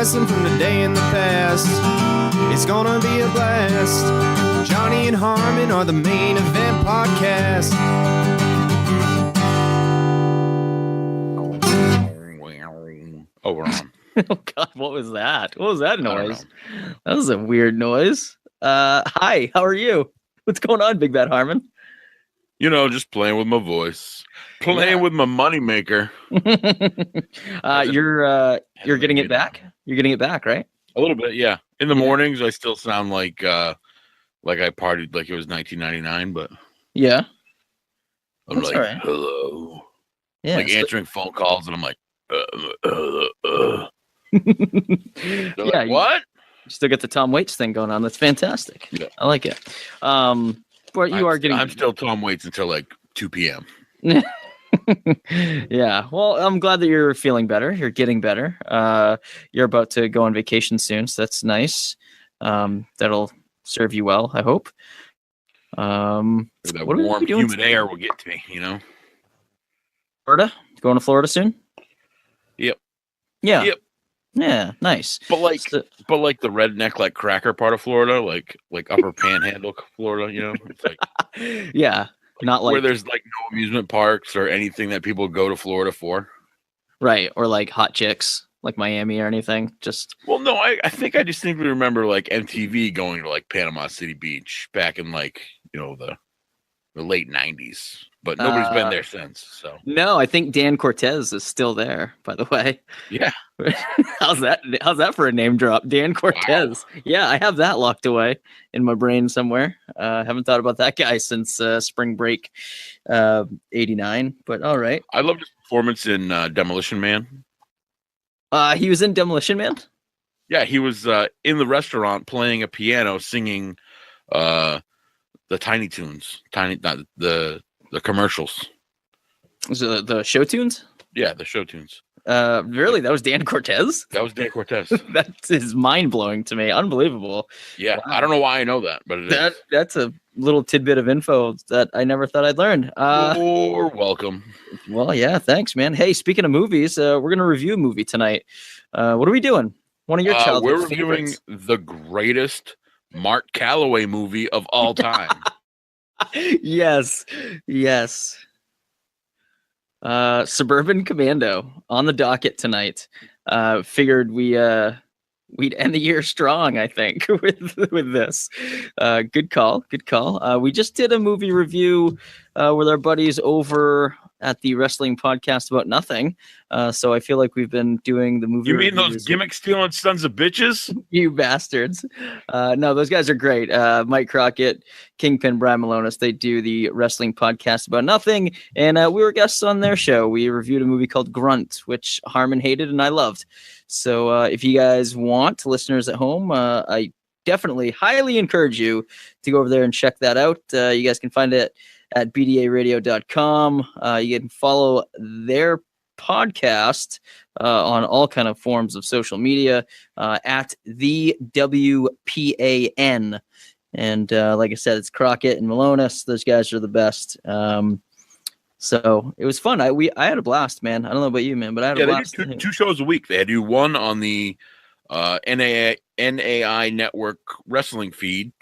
lesson from the day in the past. It's gonna be a blast. Johnny and Harmon are the Maine Event Podcast. Oh, we're on. Oh God, what was that? What was that noise? That was a weird noise. Hi, how are you? What's going on, Big Bad Harmon? You know, just playing with my voice, playing with my moneymaker. You're getting it back. You're getting it back, right? A little bit, yeah. In the mornings, I still sound like I partied like it was 1999, but yeah, I'm that's like, all right. hello, Yeah, like answering phone calls, and I'm like, yeah. like, what? You still get the Tom Waits thing going on. That's fantastic. Yeah. I like it. But I'm still Tom Waits until like 2 p.m. Yeah. Well, I'm glad that you're feeling better. You're getting better. You're about to go on vacation soon, so that's nice. That'll serve you well, I hope. That warm, humid air will get to me, you know. Florida? Going to Florida soon? Yep. Yeah. Yep. Yeah, nice. But like the redneck, like cracker part of Florida, like upper panhandle Florida, you know, it's like yeah, not like where there's like no amusement parks or anything that people go to Florida for, right? Or like hot chicks, like Miami or anything. Just no, I think I distinctly remember like MTV going to like Panama City Beach back in like the late '90s. But nobody's been there since. So no, I think Dan Cortez is still there. By the way, yeah. How's that for a name drop, Dan Cortez? Wow. Yeah, I have that locked away in my brain somewhere. Haven't thought about that guy since Spring Break '89. But all right. I loved his performance in Demolition Man. He was in Demolition Man. Yeah, he was in the restaurant playing a piano, singing the Tiny Tunes, not the commercials. Was it the show tunes? Yeah, the show tunes. Really? That was Dan Cortez? That was Dan Cortez. That is mind-blowing to me. Unbelievable. Yeah, wow. I don't know why I know that, but that's a little tidbit of info that I never thought I'd learn. You're welcome. Well, yeah, thanks, man. Hey, speaking of movies, we're going to review a movie tonight. What are we doing? One of your childhood We're reviewing favorites. The greatest Mark Calloway movie of all time. Yes. Suburban Commando on the docket tonight. Figured we'd end the year strong, I think, with this. Good call. We just did a movie review with our buddies over at the Wrestling Podcast About Nothing. So I feel like we've been doing the movie. You mean those gimmick stealing sons of bitches? You bastards. No, those guys are great. Mike Crockett, Kingpin, Brian Malonis, they do the Wrestling Podcast About Nothing. And we were guests on their show. We reviewed a movie called Grunt, which Harmon hated and I loved. So if you guys want, listeners at home, I definitely highly encourage you to go over there and check that out. You guys can find it at bdaradio.com. You can follow their podcast on all kind of forms of social media at the WPAN. And like I said, it's Crockett and Malonis. Those guys are the best. So it was fun. I had a blast, man. I don't know about you, man, but I had a blast. They do two shows a week. They do one on the NAI Network wrestling feed,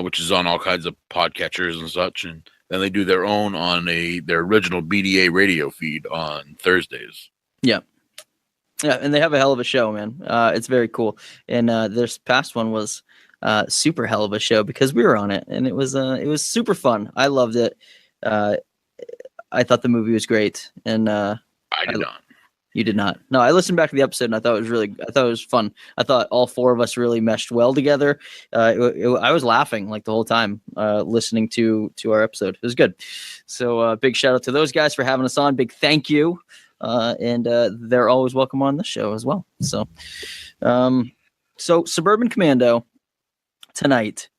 which is on all kinds of podcatchers and such, and then they do their own on their original BDA radio feed on Thursdays. Yeah, and they have a hell of a show, man. It's very cool. And this past one was super hell of a show because we were on it, and it was super fun. I loved it. I thought the movie was great, and I did not. You did not. No, I listened back to the episode and I thought it was fun. I thought all four of us really meshed well together. I was laughing like the whole time listening to our episode. It was good. So big shout out to those guys for having us on. Big thank you. And they're always welcome on the show as well. So Suburban Commando tonight,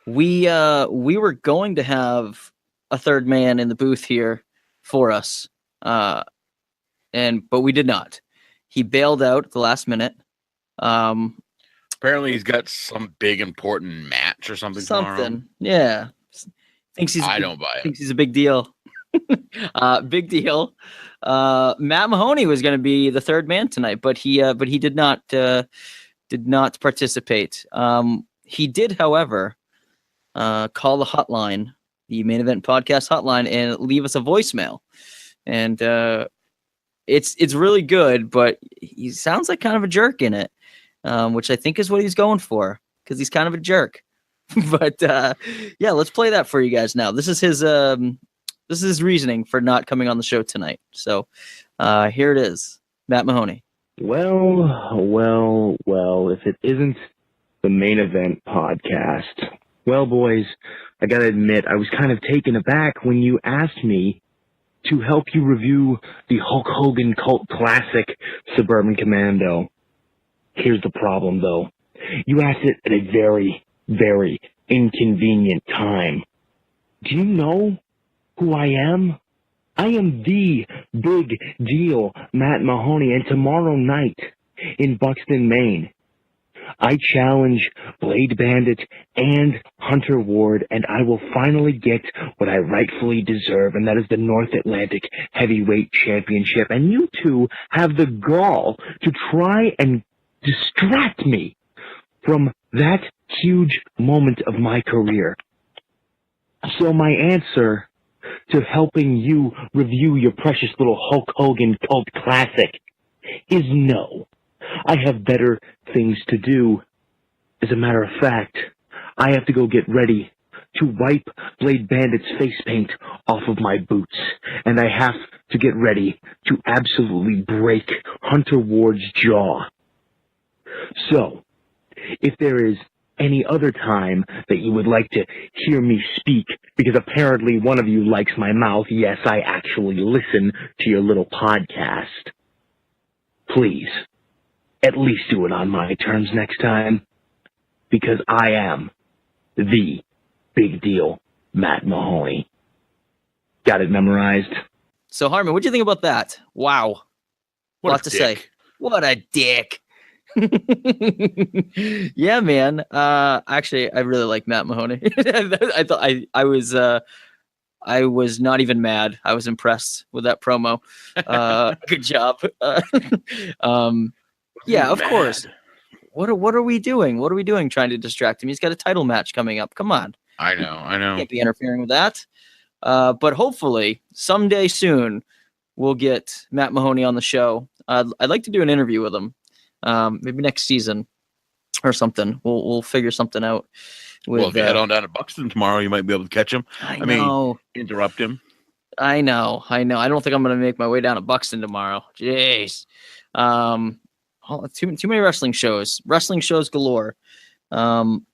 we were going to have a third man in the booth here for us. But we did not. He bailed out at the last minute. Apparently he's got some big important match or something. Tomorrow. Yeah. I don't buy it. Thinks he's a big deal. Big deal. Matt Mahoney was going to be the third man tonight, but he did not participate. He did, however, call the hotline, the Main Event Podcast hotline, and leave us a voicemail. And it's really good, but he sounds like kind of a jerk in it, which I think is what he's going for, because he's kind of a jerk. But yeah, let's play that for you guys now. This is his reasoning for not coming on the show tonight. So here it is, Matt Mahoney. Well, if it isn't the Main Event Podcast. Well, boys, I gotta admit, I was kind of taken aback when you asked me to help you review the Hulk Hogan cult classic, Suburban Commando. Here's the problem, though. You asked it at a very, very inconvenient time. Do you know who I am? I am the big deal Matt Mahoney, and tomorrow night in Buxton, Maine, I challenge Blade Bandit and Hunter Ward, and I will finally get what I rightfully deserve, and that is the North Atlantic Heavyweight Championship. And you two have the gall to try and distract me from that huge moment of my career. So my answer to helping you review your precious little Hulk Hogan cult classic is no. I have better things to do. As a matter of fact, I have to go get ready to wipe Blade Bandit's face paint off of my boots, and I have to get ready to absolutely break Hunter Ward's jaw. So, if there is any other time that you would like to hear me speak, because apparently one of you likes my mouth, yes, I actually listen to your little podcast, please, at least do it on my terms next time, because I am the big deal Matt Mahoney. Got it memorized? So, Harmon, what do you think about that? Wow. What Lot a to say. dick. What a dick. Yeah, man. Actually, I really like Matt Mahoney. I thought I was not even mad. I was impressed with that promo. Good job. Yeah, of course. What are we doing? What are we doing trying to distract him? He's got a title match coming up. Come on. I know. Can't be interfering with that. But hopefully someday soon we'll get Matt Mahoney on the show. I'd like to do an interview with him. Maybe next season or something. We'll figure something out. Well, if you head on down to Buxton tomorrow, you might be able to catch him. I know. Interrupt him. I know. I don't think I'm going to make my way down to Buxton tomorrow. Jeez. Too many wrestling shows. Wrestling shows galore. Why?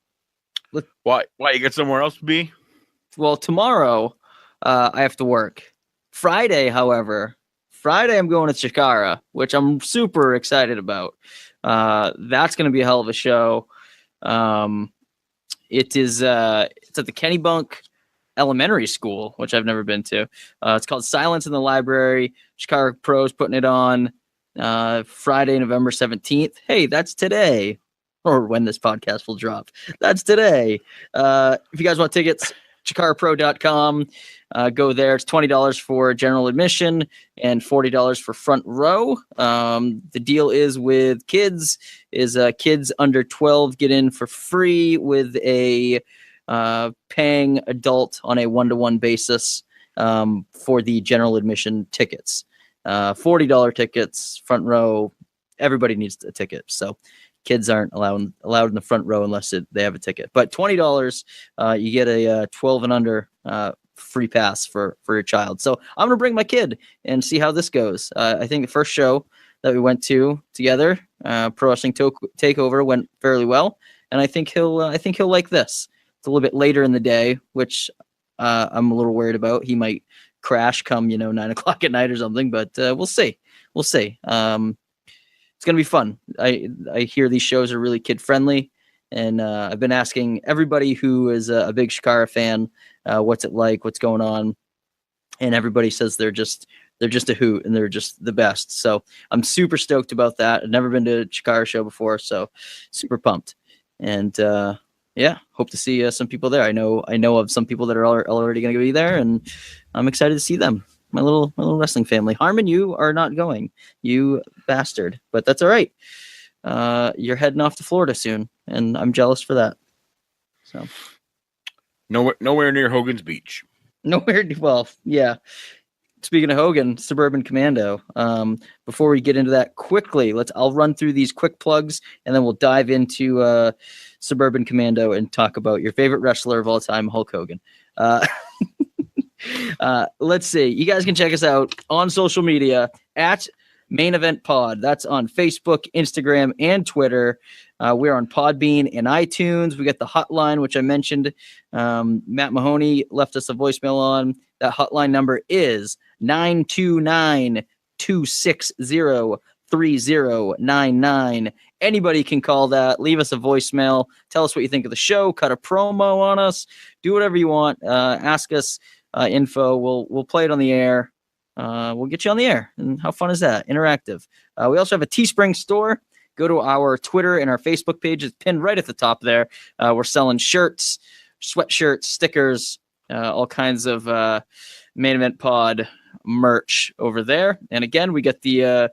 You got somewhere else to be? Well, tomorrow I have to work. Friday, however, I'm going to Chikara, which I'm super excited about. That's going to be a hell of a show. It's at the Kennybunk Elementary School, which I've never been to. It's called Silence in the Library. Chikara Pro's putting it on Friday, November 17th. Hey, that's today, or when this podcast will drop. That's today. If you guys want tickets, chikarapro.com. Go there. It's $20 for general admission and $40 for front row. The deal is with kids kids under 12 get in for free with a paying adult on a 1-to-1 basis for the general admission tickets. $40 tickets, front row. Everybody needs a ticket. So kids aren't allowed in the front row unless they have a ticket. But $20, you get a 12 and under free pass for your child. So I'm going to bring my kid and see how this goes. I think the first show that we went to together, Pro Wrestling Takeover, went fairly well. And I think he'll like this. It's a little bit later in the day, which I'm a little worried about. He might crash come 9:00 at night or something, but we'll see. It's gonna be fun. I hear these shows are really kid friendly, and I've been asking everybody who is a big Chikara fan what's it like, what's going on, and everybody says they're just a hoot and they're just the best. So I'm super stoked about that. I've never been to a Chikara show before, so super pumped. And yeah, hope to see some people there. I know of some people that are already going to be there, and I'm excited to see them. My little wrestling family. Harmon, you are not going, you bastard. But that's all right. You're heading off to Florida soon, and I'm jealous for that. So nowhere near Hogan's Beach. Nowhere. Well, yeah. Speaking of Hogan, Suburban Commando. Before we get into that quickly, I'll run through these quick plugs, and then we'll dive into Suburban Commando and talk about your favorite wrestler of all time, Hulk Hogan. Let's see. You guys can check us out on social media at Maine Event Pod. That's on Facebook, Instagram, and Twitter. We're on Podbean and iTunes. We got the hotline, which I mentioned. Matt Mahoney left us a voicemail on. That hotline number is 929-260-3099. Anybody can call that. Leave us a voicemail. Tell us what you think of the show. Cut a promo on us. Do whatever you want. Ask us info. We'll play it on the air. We'll get you on the air. And how fun is that? Interactive. We also have a Teespring store. Go to our Twitter and our Facebook page. It's pinned right at the top there. We're selling shirts, sweatshirts, stickers, all kinds of Main Event Pod merch over there. And again, we get the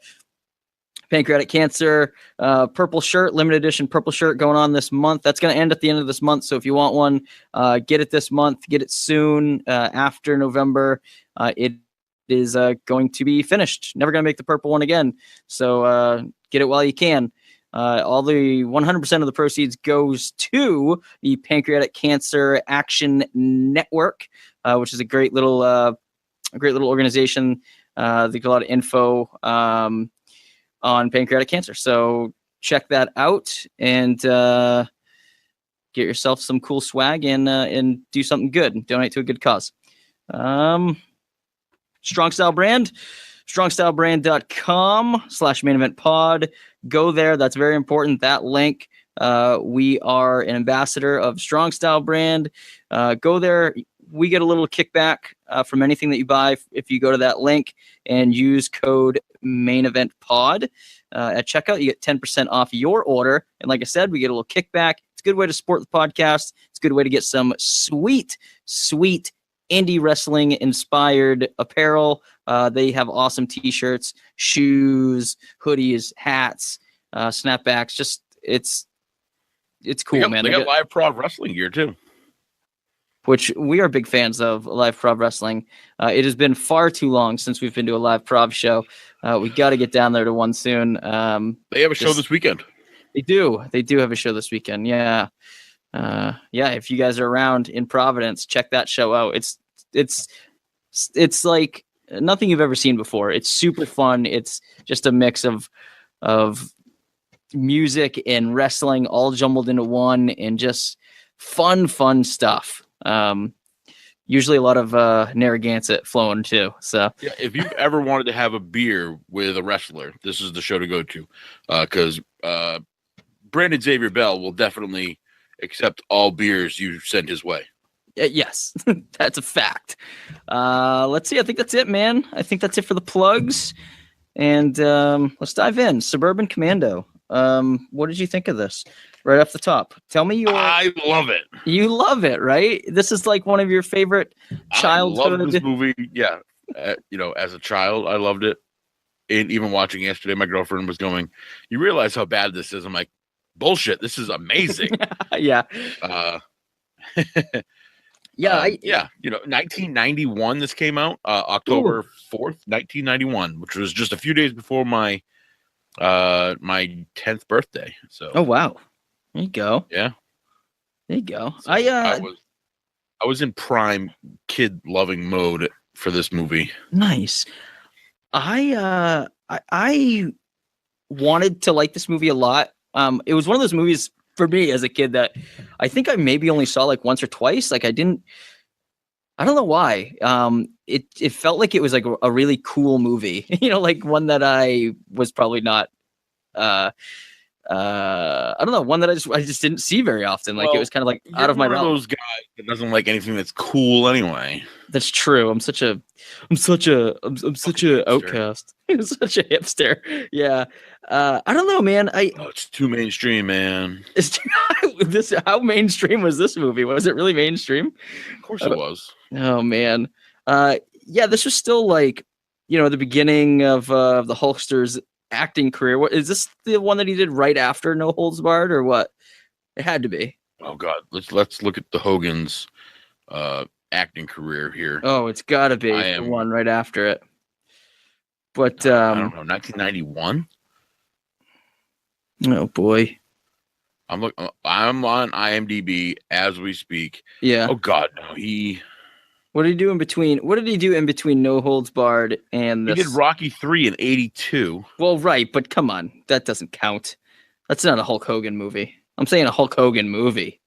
pancreatic cancer purple shirt, limited edition purple shirt going on this month. That's going to end at the end of this month. So if you want one, get it this month, get it soon after November. It is going to be finished. Never going to make the purple one again. So get it while you can. All the 100% of the proceeds goes to the Pancreatic Cancer Action Network, which is a great little organization. They get a lot of info on pancreatic cancer. So check that out and get yourself some cool swag and do something good and donate to a good cause. Strong Style Brand, strongstylebrand.com/main event pod. Go there. That's very important. That link. We are an ambassador of Strong Style Brand. Go there. We get a little kickback from anything that you buy if you go to that link and use code Main Event Pod at checkout. You get 10% off your order. And like I said, we get a little kickback. It's a good way to support the podcast. It's a good way to get some sweet indie wrestling inspired apparel. They have awesome t-shirts, shoes, hoodies, hats, snapbacks. Just it's cool, man. They got live prov wrestling gear too, which we are big fans of. Live prov wrestling. It has been far too long since we've been to a live prov show. We got to get down there to one soon. They have a show this weekend. They do have a show this weekend. Yeah. If you guys are around in Providence, check that show out. It's like nothing you've ever seen before. It's super fun. It's just a mix of music and wrestling all jumbled into one, and just fun stuff. Usually a lot of Narragansett flowing too. So yeah, if you've ever wanted to have a beer with a wrestler, this is the show to go to, because Brandon Xavier Bell will definitely accept all beers you send his way. Yes, that's a fact. Let's see. I think that's it, man. I think that's it for the plugs. And let's dive in. Suburban Commando. What did you think of this? Right off the top. Tell me I love it. You love it, right? This is like one of your favorite childhood. I love this movie. Yeah. As a child, I loved it. And even watching yesterday, my girlfriend was going, "You realize how bad this is?" I'm like, "Bullshit. This is amazing." Yeah. 1991 this came out, October 4th, 1991, which was just a few days before my 10th birthday. So oh wow, there you go. Yeah, there you go. So I was in prime kid loving mode for this movie. Nice. I wanted to like this movie a lot. It was one of those movies for me as a kid that I think I maybe only saw like once or twice. Like I don't know why. It felt like it was like a really cool movie, like one that I was probably not, I don't know, one that I just didn't see very often. Like it was kind of like out of my realm. Those guys that doesn't like anything that's cool anyway. That's true. I'm such a outcast. I'm such a hipster. Yeah. I don't know, man. It's too mainstream, man. How mainstream was this movie? Was it really mainstream? Of course it was. Oh man. yeah, this was still like, the beginning of the Hulkster's acting career. What is this, the one that he did right after No Holds Barred, or what? It had to be. Oh God, let's look at the Hogan's acting career here. Oh, it's got to be the one right after it. But I don't know, 1991. Oh boy, I'm on IMDb as we speak. Yeah. Oh God, no. What did he do in between? What did he do in between No Holds Barred and this? He did Rocky 3 in 82. Well, right, but come on, that doesn't count. That's not a Hulk Hogan movie. I'm saying a Hulk Hogan movie.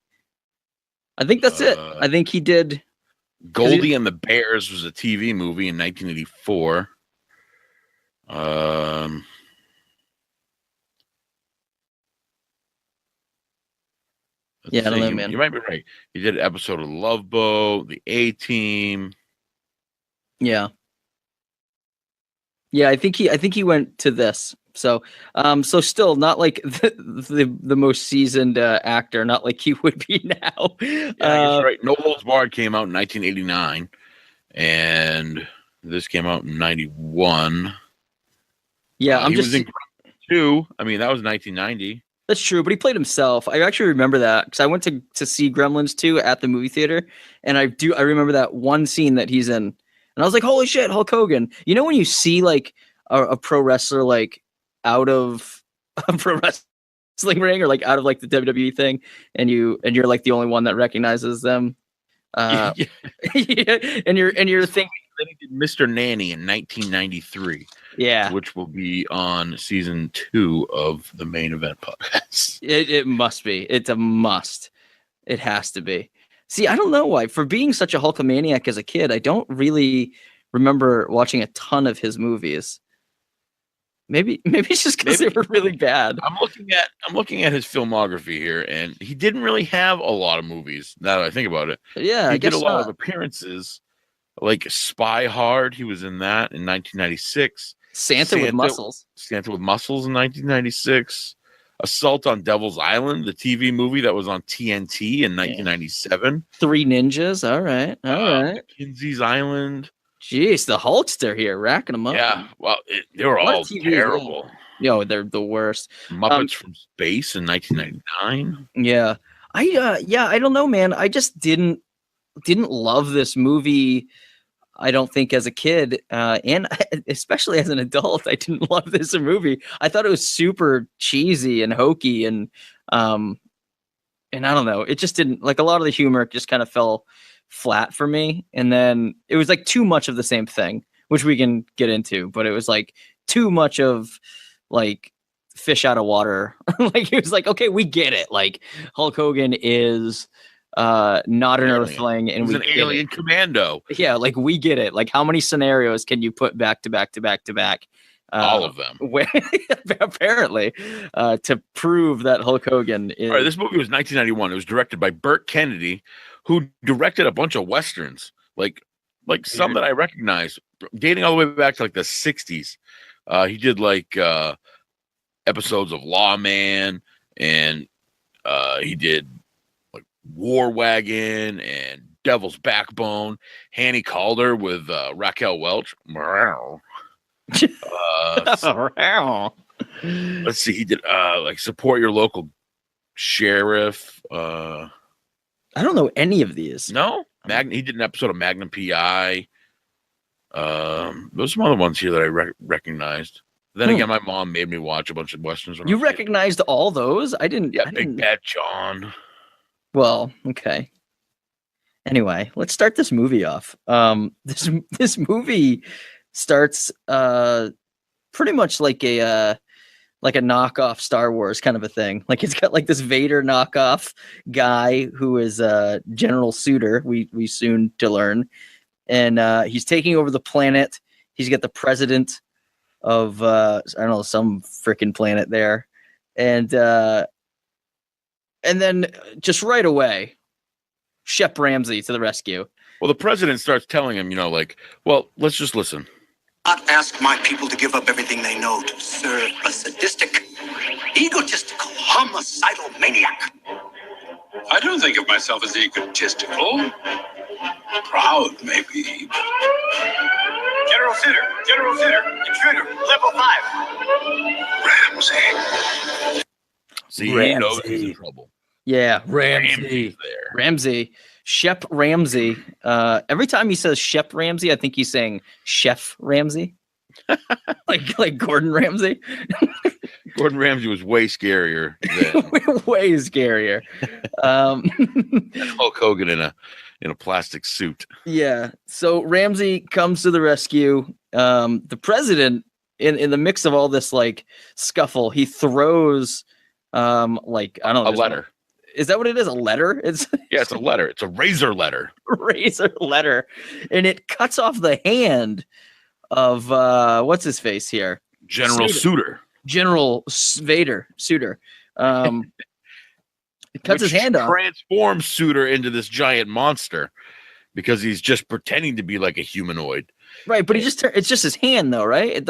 I think that's it. I think he did. Goldie and the Bears was a TV movie in 1984. Yeah, I don't know, man. You might be right. He did an episode of Love Boat, The A-Team. Yeah. Yeah, I think he went to this. So so still not like the most seasoned actor, not like he would be now. Yeah, that's right. No Holds Barred came out in 1989, and this came out in 91. Yeah, he was in Gremlins 2. I mean, that was 1990. That's true, but he played himself. I actually remember that because I went to see Gremlins 2 at the movie theater, and I remember that one scene that he's in, and I was like, "Holy shit, Hulk Hogan!" You know when you see like a pro wrestler like out of a pro wrestling ring or like out of like the WWE thing, and you're like the only one that recognizes them. Yeah. and you're thinking. Then he did Mr. Nanny in 1993. Yeah, which will be on season 2 of the Maine Event Podcast. It must be. It's a must. It has to be. See, I don't know why. For being such a Hulkamaniac as a kid, I don't really remember watching a ton of his movies. Maybe it's just because they were really bad. I'm looking at his filmography here, and he didn't really have a lot of movies. Now that I think about it, yeah, he did a lot of appearances, like Spy Hard. He was in that in 1996. Santa with Muscles in 1996. Assault on Devil's Island, the TV movie that was on TNT in 1997. Three Ninjas. All right. Kinsey's Island. Jeez, the Hulkster here, racking them up. Yeah, well, they were all terrible. Yo, they're the worst. Muppets from Space in 1999. Yeah, I don't know, man. I just didn't love this movie. I don't think as a kid, and especially as an adult, I didn't love this movie. I thought it was super cheesy and hokey, and I don't know. It just didn't, like, a lot of the humor just kind of fell flat for me. And then it was like too much of the same thing, which we can get into, but it was like too much of like fish out of water. Like, it was like, okay, we get it. Like, Hulk Hogan is not an Earthling, and he's an alien commando. Yeah, like, we get it. Like, how many scenarios can you put back to back to back to back? All of them. Apparently, to prove that Hulk Hogan is. All right, this movie was 1991. It was directed by Burt Kennedy, who directed a bunch of westerns, like some that I recognize, dating all the way back to like the 60s. He did like episodes of Lawman, and he did like War Wagon and Devil's Backbone. Hanny Calder with Raquel Welch. Let's see. He did like Support Your Local Sheriff. I don't know any of these. No, he did an episode of Magnum PI. There's some other ones here that I recognized. Then again, my mom made me watch a bunch of westerns. You recognized all those? I didn't. Yeah, Big Bad John. Well, okay. Anyway, let's start this movie off. This movie starts pretty much like a knockoff Star Wars kind of a thing. Like, it's got like this Vader knockoff guy who is General Suitor, we soon to learn. And he's taking over the planet. He's got the president of I don't know, some freaking planet there. And then just right away, Shep Ramsey to the rescue. Well, the president starts telling him, like, well, let's just listen. Not ask my people to give up everything they know to serve a sadistic, egotistical, homicidal maniac. I don't think of myself as egotistical. Proud, maybe. Level 5. Ramsey. See, he knows he's in trouble. Yeah, Ramsey's there. Ramsey. Shep Ramsey. Every time he says Shep Ramsey, I think he's saying Chef Ramsey. like Gordon Ramsay. Gordon Ramsay was way scarier than way scarier. Hulk Hogan in a plastic suit. Yeah. So Ramsey comes to the rescue. The president, in the mix of all this like scuffle, he throws like I don't know, a letter. Is that what it is? A letter? It's a letter. It's a razor letter. Razor letter, and it cuts off the hand of what's his face here? General Suter. General Vader Suter. It cuts his hand off. Transforms Suter into this giant monster because he's just pretending to be like a humanoid. Right, but it's just his hand though, right?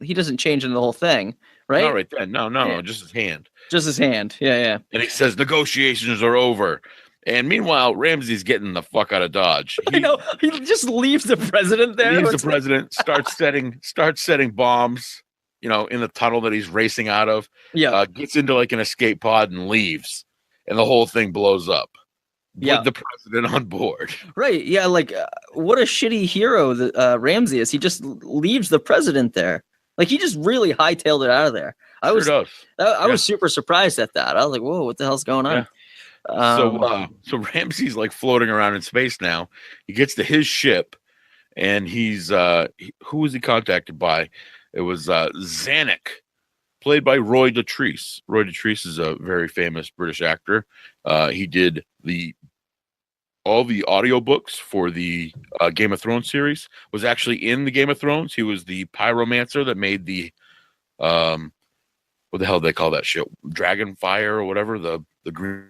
He doesn't change into the whole thing, right? Not right then. No, just his hand. Just his hand. Yeah. And he says negotiations are over. And meanwhile, Ramsey's getting the fuck out of Dodge. I know. He just leaves the president there. Leaves the president, starts setting bombs, in the tunnel that he's racing out of. Yeah. Gets into like an escape pod and leaves. And the whole thing blows up. Yeah. With the president on board. Right. Yeah. Like, what a shitty hero that Ramsey is. He just leaves the president there. Like, he just really hightailed it out of there. I was super surprised at that. I was like, whoa, what the hell's going on? Yeah. So Ramsey's like floating around in space now. He gets to his ship, and he's who was he contacted by? It was Zanuck, played by Roy Dotrice. Roy Dotrice is a very famous British actor. He did all the audiobooks for the Game of Thrones series. Was actually in the Game of Thrones. He was the pyromancer that made the what the hell do they call that shit? Dragon fire or whatever, the green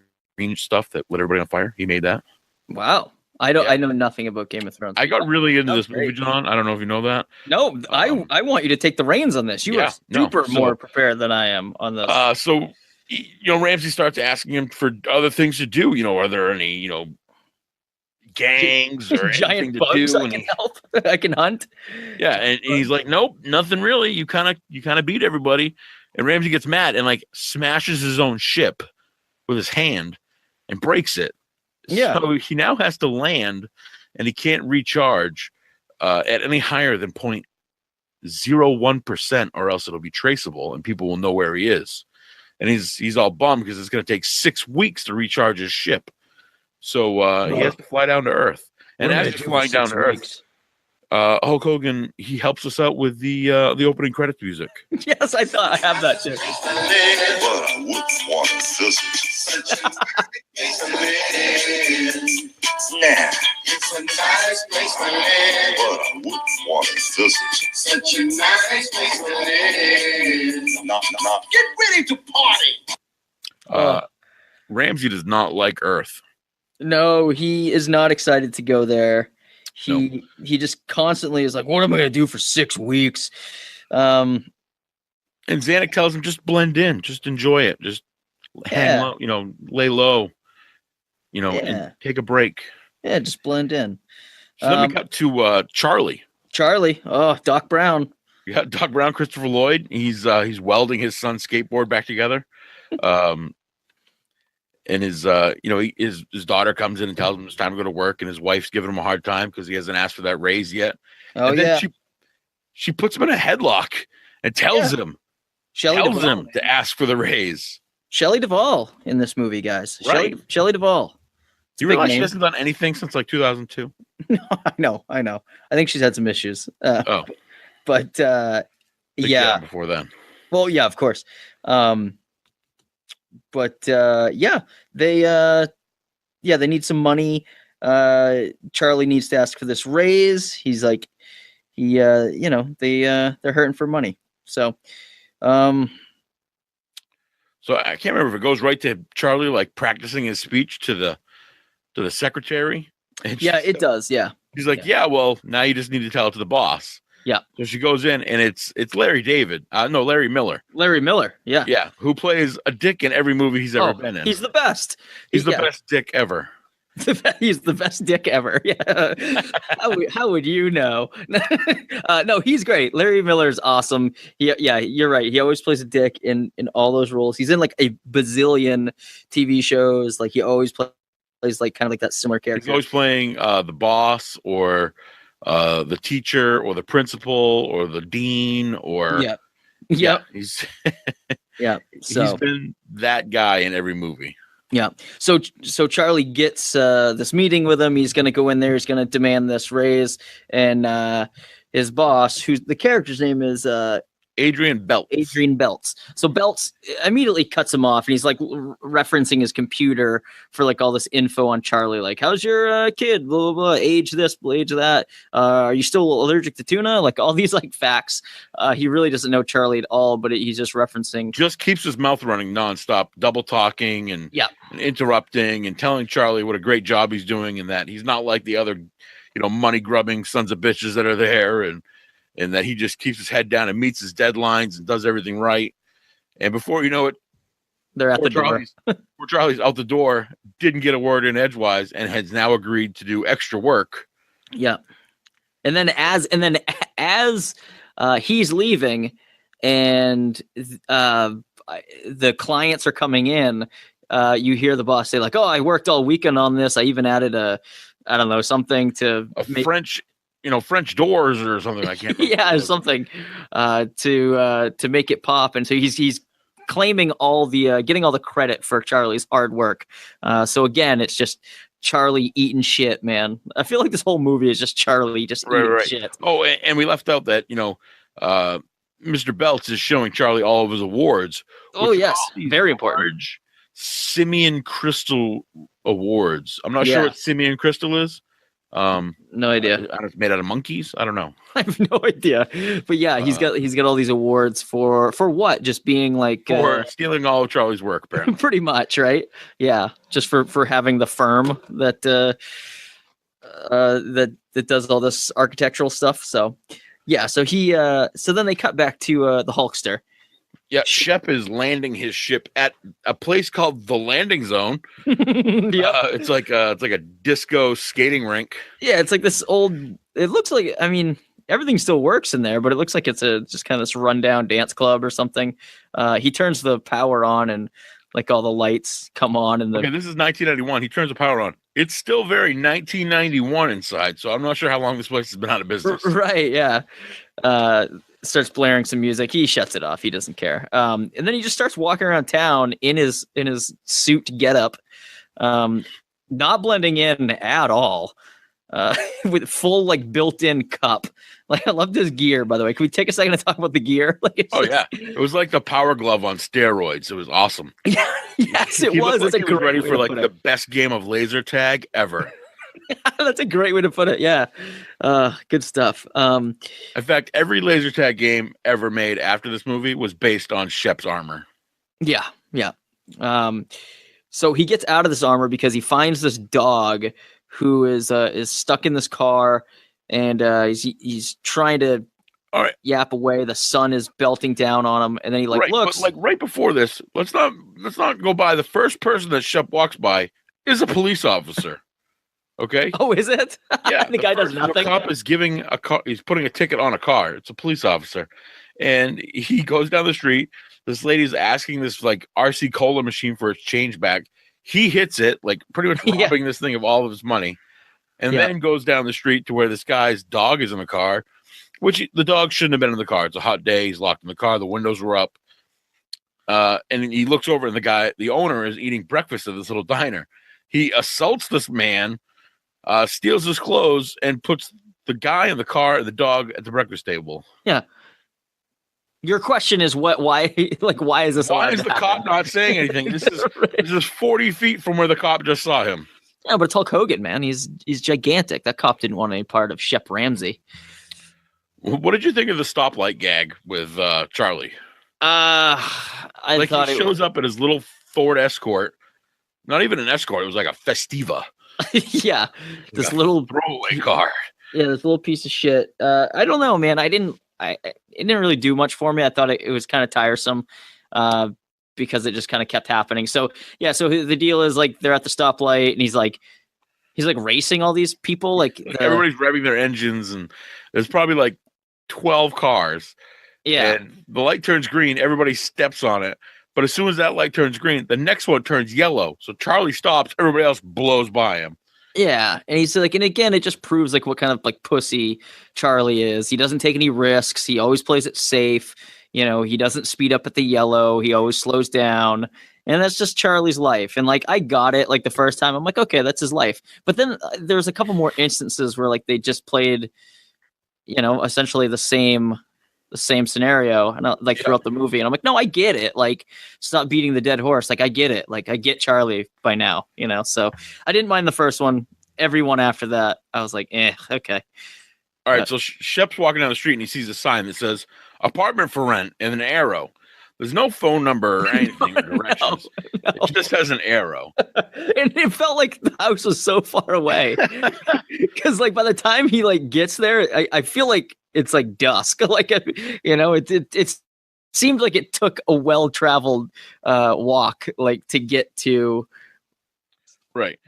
stuff that lit everybody on fire. He made that. Wow. I know nothing about Game of Thrones. I got really into this movie, John. I don't know if you know that. No, I want you to take the reins on this. You are more prepared than I am on this. So Ramsey starts asking him for other things to do. Are there any, gangs or giant anything bugs to do? I can help. I can hunt. Yeah, and he's like, nope, nothing really. You kind of beat everybody. And Ramsey gets mad and like smashes his own ship with his hand and breaks it. Yeah. So he now has to land, and he can't recharge at any higher than 0.01%, or else it'll be traceable and people will know where he is. And he's all bummed because it's going to take 6 weeks to recharge his ship. So he has to fly down to Earth. And as he's flying down to Earth, Hulk Hogan, he helps us out with the opening credits music. Yes, I thought I have that too. But I wouldn't want a sister. Now, It's a nice place to live. but I wouldn't want a sister. Such a nice place to live. Not. Get ready to party. Ramsey does not like Earth. No, he is not excited to go there. He just constantly is like, what am I going to do for 6 weeks? And Zanuck tells him, just blend in, just enjoy it, just hang low, lay low, and take a break. Yeah, just blend in. So then we got to Charlie. Charlie, Doc Brown. You got Doc Brown, Christopher Lloyd. He's welding his son's skateboard back together. And his daughter comes in and tells him it's time to go to work, and his wife's giving him a hard time because he hasn't asked for that raise yet. Oh, and then she puts him in a headlock and tells him to ask for the raise. Shelley Duvall in this movie, guys. Right. Shelley Duvall. Do you realize she hasn't done anything since like 2002? No, I know. I think she's had some issues. But Before then. Well, yeah, of course. They need some money. Charlie needs to ask for this raise. He's like, they're hurting for money. So I can't remember if it goes right to Charlie, like practicing his speech to the secretary. It does. Yeah. He's like, well, now you just need to tell it to the boss. Yeah. So she goes in, and it's Larry Miller. Larry Miller. Yeah. Yeah. Who plays a dick in every movie he's ever been in. He's the best. He's the best dick ever. He's the best dick ever. Yeah. How would you know? No, he's great. Larry Miller's awesome. Yeah, you're right. He always plays a dick in all those roles. He's in like a bazillion TV shows. Like he always plays like kind of like that similar character. He's always playing the boss or the teacher or the principal or the dean or he's he's been that guy in every movie. Yeah. So Charlie gets this meeting with him. He's going to go in there. He's going to demand this raise. And his boss, who's the character's name is Adrian Belts. So Belts immediately cuts him off, and he's like referencing his computer for like all this info on Charlie. Like, how's your kid? Blah, blah, blah. Age this, age that. Are you still allergic to tuna? Like all these like facts. He really doesn't know Charlie at all, but he's just referencing. Just keeps his mouth running nonstop, double talking and interrupting and telling Charlie what a great job he's doing and that he's not like the other, money grubbing sons of bitches that are there and that he just keeps his head down and meets his deadlines and does everything right. And before you know it, they're at the door. Poor Charlie's out the door, didn't get a word in edgewise, and has now agreed to do extra work. Yeah. And then as he's leaving and the clients are coming in, you hear the boss say like, "Oh, I worked all weekend on this. I even added something to French doors or something. I can't remember. Something to make it pop." And so he's claiming all the getting all the credit for Charlie's hard work. So again, it's just Charlie eating shit, man. I feel like this whole movie is just Charlie just eating shit. Oh, and we left out that Mr. Belts is showing Charlie all of his awards. Oh yes, very important. Simeon Crystal awards. I'm not sure what Simeon Crystal is. No idea. It's made out of monkeys. I don't know. I have no idea. But yeah, he's got all these awards for what? Just being like for stealing all of Charlie's work, apparently. Pretty much, right? Yeah, just for having the firm that that does all this architectural stuff. So yeah, so then they cut back to the Hulkster. Yeah, Shep is landing his ship at a place called the Landing Zone. It's like a disco skating rink. Yeah, it's like this old. It looks like, I mean, everything still works in there, but it looks like it's just kind of this rundown dance club or something. He turns the power on and like all the lights come on. And this is 1991. He turns the power on. It's still very 1991 inside, so I'm not sure how long this place has been out of business. Right? Yeah. Starts blaring some music. He shuts it off. He doesn't care. And then he just starts walking around town in his suit getup, not blending in at all, with full like built-in cup. Like I loved his gear, by the way. Can we take a second to talk about the gear? It was like the Power Glove on steroids. It was awesome. Yes, it was. It's like ready for like the best game of laser tag ever. That's a great way to put it. Yeah. Good stuff. In fact, every laser tag game ever made after this movie was based on Shep's armor. Yeah. Yeah. So he gets out of this armor because he finds this dog who is stuck in this car, and he's trying to yap away. The sun is belting down on him, and then he looks. But right before this, let's not go by. The first person that Shep walks by is a police officer. Okay. Oh, is it? Yeah. The guy does nothing. The cop is giving a car. He's putting a ticket on a car. It's a police officer, and he goes down the street. This lady's asking this like RC Cola machine for its change back. He hits it, like pretty much robbing this thing of all of his money, and then goes down the street to where this guy's dog is in the car, which the dog shouldn't have been in the car. It's a hot day. He's locked in the car. The windows were up. And he looks over, and the owner is eating breakfast at this little diner. He assaults this man, steals his clothes, and puts the guy in the car and the dog at the breakfast table. Yeah. Your question is why is this? Why is the cop not saying anything? This is 40 feet from where the cop just saw him. Yeah, but it's Hulk Hogan, man. He's gigantic. That cop didn't want any part of Shep Ramsey. What did you think of the stoplight gag with Charlie? I thought he shows up in his little Ford Escort. Not even an Escort. It was like a Festiva. Yeah, this little throwaway car. Yeah, this little piece of shit. I don't know, man. It didn't really do much for me. I thought it was kind of tiresome because it just kind of kept happening. So yeah, so the deal is like they're at the stoplight and he's like, He's like racing all these people. Like everybody's revving their engines, and there's probably like 12 cars. Yeah. And the light turns green. Everybody steps on it. But as soon as that light turns green, the next one turns yellow. So Charlie stops. Everybody else blows by him. Yeah. And he's like, and again, it just proves like what kind of like pussy Charlie is. He doesn't take any risks. He always plays it safe. You know, he doesn't speed up at the yellow. He always slows down. And that's just Charlie's life. And like, I got it like the first time. I'm like, okay, that's his life. But then there's a couple more instances where like they just played, you know, essentially the same scenario and like throughout the movie. And I'm like, no, I get it. Like, stop beating the dead horse. Like, I get it. Like, I get Charlie by now, you know? So I didn't mind the first one. Everyone after that, I was like, okay. All right. So Shep's walking down the street and he sees a sign that says apartment for rent and an arrow. There's no phone number or anything or directions. No. It just has an arrow. And it felt like the house was so far away. Because like by the time he like gets there, I feel like it's like dusk. Like, you know, it seemed like it took a well-traveled walk like to get to. Right.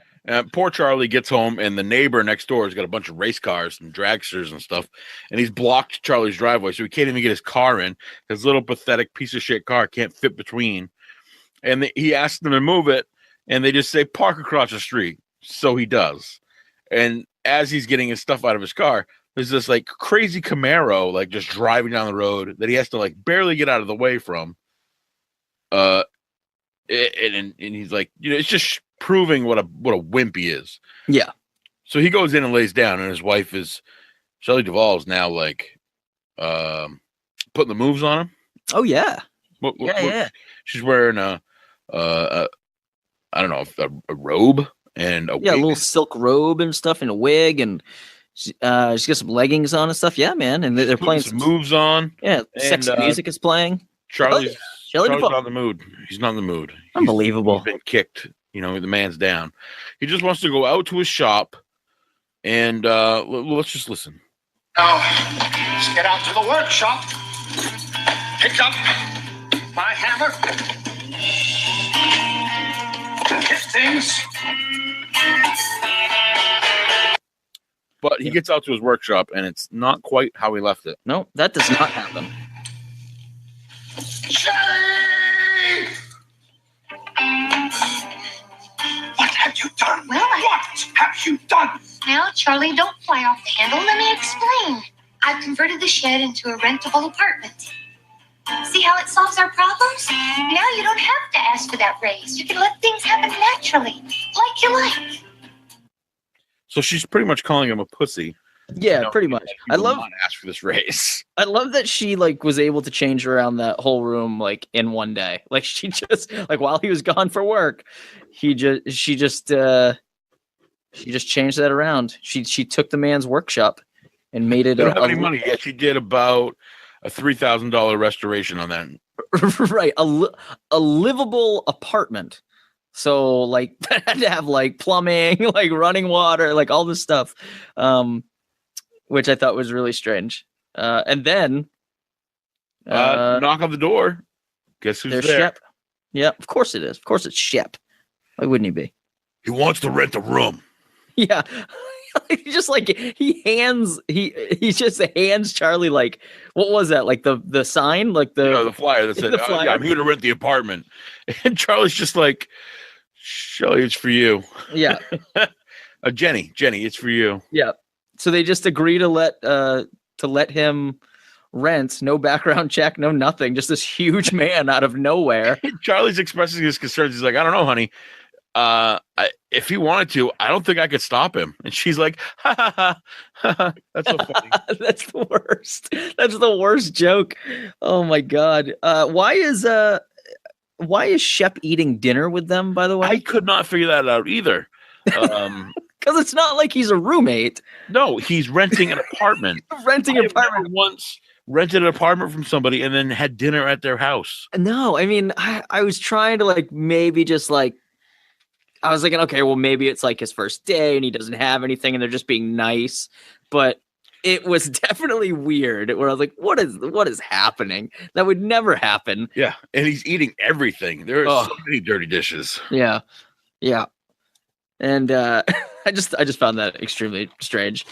Poor Charlie gets home, and the neighbor next door has got a bunch of race cars and dragsters and stuff, and he's blocked Charlie's driveway, so he can't even get his car in. His little pathetic piece of shit car can't fit between. And he asks them to move it, and they just say, park across the street. So he does. And as he's getting his stuff out of his car, there's this like crazy Camaro like just driving down the road that he has to like barely get out of the way from. And he's like, you know, it's just proving what a wimp he is. Yeah. So he goes in and lays down, and his wife is Shelley Duvall's now like putting the moves on him. Oh yeah. Yeah. She's wearing a I don't know, a robe and a wig. A little silk robe and stuff and a wig, and she's got some leggings on and stuff. Yeah, man. And they're playing some moves on. Yeah, sexy music is playing. Charlie's not in the mood. He's not in the mood. Unbelievable. He's been kicked. You know, the man's down. He just wants to go out to his shop, and let's just listen. Now, let's get out to the workshop. Pick up my hammer. Hit things. But he gets out to his workshop, and it's not quite how he left it. No, that does not happen. Shay! What have you done? Well, what have you done? Now, Charlie, don't fly off the handle. Let me explain. I've converted the shed into a rentable apartment. See how it solves our problems? Now you don't have to ask for that raise. You can let things happen naturally, like you like. So she's pretty much calling him a pussy. Yeah, pretty much. I love not ask for this raise. I love that she like was able to change around that whole room like in one day. Like she just like while he was gone for work, she just changed that around. She took the man's workshop and made it. They don't have any money yet. She did about a $3,000 restoration on that. Right, a livable apartment. So like that had to have like plumbing, like running water, like all this stuff. Which I thought was really strange. And then knock on the door. Guess who's there? Shep. Yeah, of course it is. Of course it's Shep. Why wouldn't he be? He wants to rent a room. Yeah. He just like he just hands Charlie like what was that? Like the sign? Like the flyer that said, yeah, I'm here to rent the apartment. And Charlie's just like, Shelly, it's for you. Yeah. Jenny, it's for you. Yeah. So they just agree to let him rent, no background check, no nothing, just this huge man out of nowhere. Charlie's expressing his concerns. He's like, I don't know, honey. If he wanted to, I don't think I could stop him. And she's like, ha ha ha, ha, ha. That's so funny. That's the worst. That's the worst joke. Oh my god. Why is Shep eating dinner with them, by the way? I could not figure that out either. Because it's not like he's a roommate. No, he's renting an apartment. Once rented an apartment from somebody and then had dinner at their house. No, I mean, I was trying to like maybe just like, I was thinking, okay, well, maybe it's like his first day and he doesn't have anything and they're just being nice. But it was definitely weird where I was like, what is happening? That would never happen. Yeah. And he's eating everything. There are so many dirty dishes. Yeah. Yeah. And I just found that extremely strange.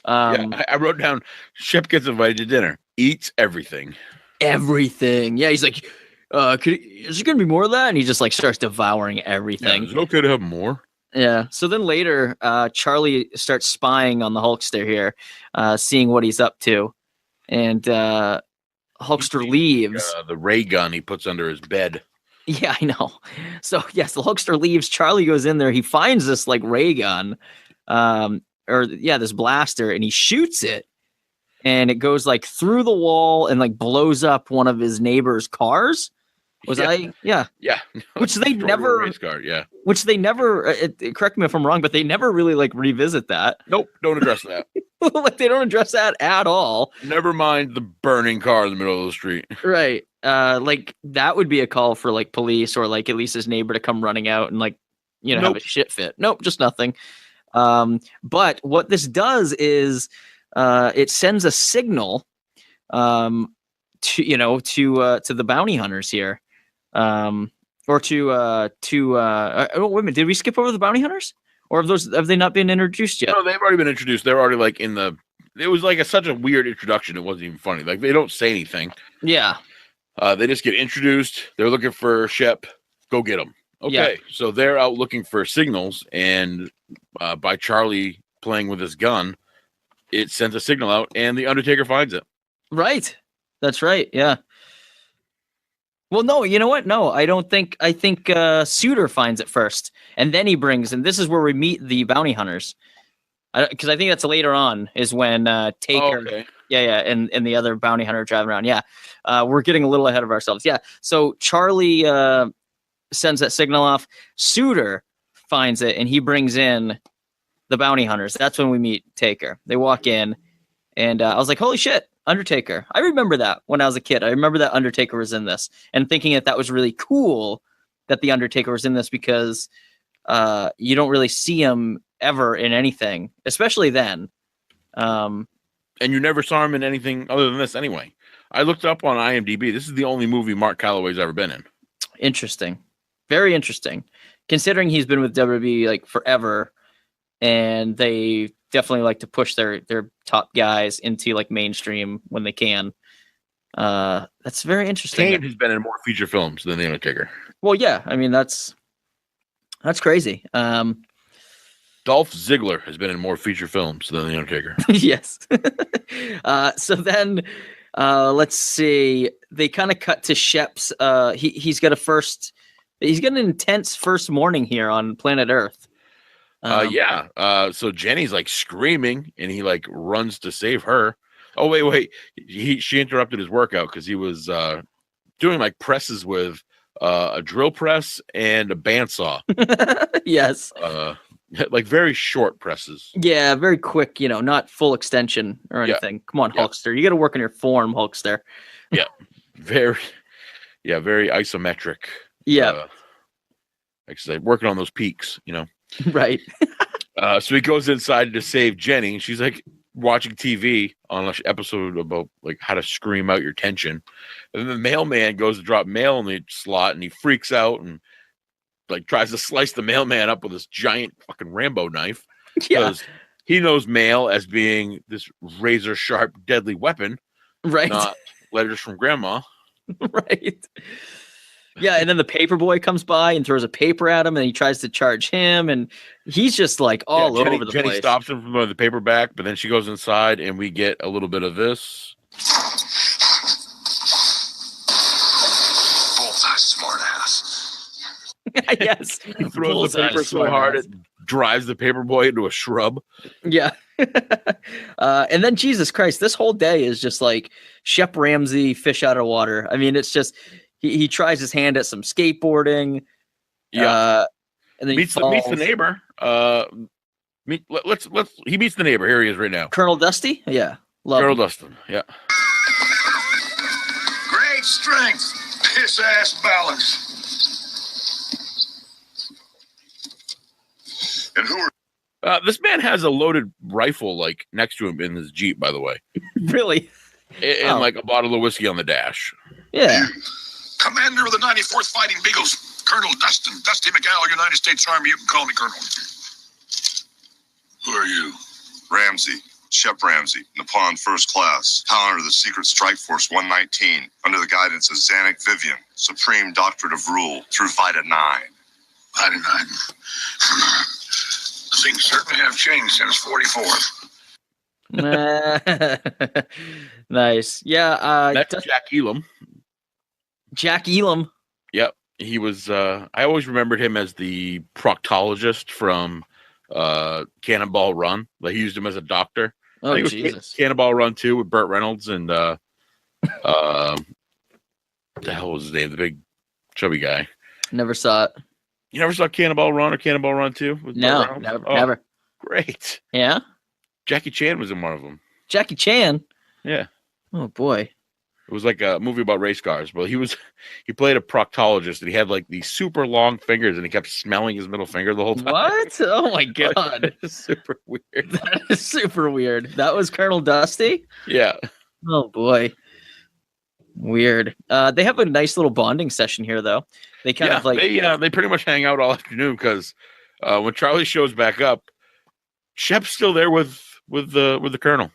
I wrote down Shep gets invited to dinner, eats everything. Everything. Yeah, he's like, is there gonna be more of that? And he just like starts devouring everything. Yeah, is it okay to have more? Yeah. So then later, Charlie starts spying on the Hulkster here, seeing what he's up to, and Hulkster leaves. The ray gun he puts under his bed. Yeah, I know. So yes, the Hulkster leaves. Charlie goes in there. He finds this like ray gun, this blaster, and he shoots it, and it goes like through the wall and like blows up one of his neighbor's cars. Yeah. Which they never race car, Which they never correct me if I'm wrong, but they never really like revisit that. Nope, don't address that. Like they don't address that at all. Never mind the burning car in the middle of the street. Right. Like that would be a call for like police or like at least his neighbor to come running out and like, have a shit fit. Nope, just nothing. But what this does is it sends a signal to the bounty hunters here. Wait a minute, did we skip over the bounty hunters? Or have they not been introduced yet? No, they've already been introduced. They're already like it was like such a weird introduction. It wasn't even funny. Like they don't say anything. Yeah. They just get introduced. They're looking for Shep. Go get them. Okay. Yeah. So they're out looking for signals, and by Charlie playing with his gun, it sends a signal out, and the Undertaker finds it. Right. That's right. Yeah. Well, no, you know what? No, I don't think. I think Suitor finds it first, and then he brings, and this is where we meet the bounty hunters, because I think that's later on is when Taker, and the other bounty hunter driving around. Yeah, we're getting a little ahead of ourselves. Yeah, so Charlie sends that signal off. Suitor finds it, and he brings in the bounty hunters. That's when we meet Taker. They walk in, and I was like, "Holy shit!" Undertaker. I remember that when I was a kid. I remember that Undertaker was in this and thinking that was really cool that the Undertaker was in this because you don't really see him ever in anything, especially then. And you never saw him in anything other than this anyway. I looked up on IMDb. This is the only movie Mark Calloway's ever been in. Interesting. Very interesting. Considering he's been with WWE like forever and they definitely like to push their top guys into like mainstream when they can. That's very interesting. Kane has been in more feature films than The Undertaker. Well, yeah, I mean that's crazy. Dolph Ziggler has been in more feature films than The Undertaker. Yes. So then let's see. They kind of cut to Shep's. He's got an intense first morning here on planet Earth. So Jenny's like screaming and he like runs to save her. Oh, wait. She interrupted his workout because he was doing like presses with a drill press and a bandsaw. Yes. Like very short presses. Yeah, very quick, not full extension or anything. Come on, Hulkster. You got to work on your form, Hulkster. Yeah. Very isometric. Yeah. Like working on those peaks, Right. So he goes inside to save Jenny. She's like watching TV on an episode about like how to scream out your tension. And then the mailman goes to drop mail in the slot and he freaks out and like tries to slice the mailman up with this giant fucking Rambo knife. Yeah. He knows mail as being this razor sharp, deadly weapon. Right. Not letters from grandma. Right. Yeah, and then the paper boy comes by and throws a paper at him, and he tries to charge him, and he's just like all over the place. Jenny stops him from the paperback, but then she goes inside, and we get a little bit of this. Bullseye, smart ass. Yes. He throws the paper so hard it drives the paper boy into a shrub. Yeah. And then Jesus Christ, this whole day is just like Shep Ramsey, fish out of water. I mean, it's just he tries his hand at some skateboarding. Yeah. And then meets the neighbor. He meets the neighbor. Here he is right now. Colonel Dusty? Yeah. Colonel Dustin. Yeah. Great strength, piss ass balance. And who are this man has a loaded rifle like next to him in his Jeep, by the way. Really? And like a bottle of whiskey on the dash. Yeah. Commander of the 94th Fighting Beagles, Colonel Dusty McAllen, United States Army. You can call me Colonel. Who are you? Ramsey. Shep Ramsey, Nippon First Class, Paladin of the Secret Strike Force 119, under the guidance of Zanuck Vivian, Supreme Doctorate of Rule, through Vita 9. Vita 9. Things certainly have changed since 44. Nice. Yeah. That's Jack Elam. Jack Elam. Yep. He was, I always remembered him as the proctologist from Cannonball Run. Like, he used him as a doctor. Oh, I think Jesus. it was Cannonball Run 2 with Burt Reynolds and the hell was his name? The big chubby guy. Never saw it. You never saw Cannonball Run or Cannonball Run 2? No, never. Great. Yeah? Jackie Chan was in one of them. Jackie Chan? Yeah. Oh, boy. It was like a movie about race cars. Well, he played a proctologist, and he had like these super long fingers, and he kept smelling his middle finger the whole time. What? Oh, my God. It's super weird. That is super weird. That was Colonel Dusty? Yeah. Oh, boy. Weird. They have a nice little bonding session here, though. They kind of like... They pretty much hang out all afternoon because when Charlie shows back up, Shep's still there with the Colonel.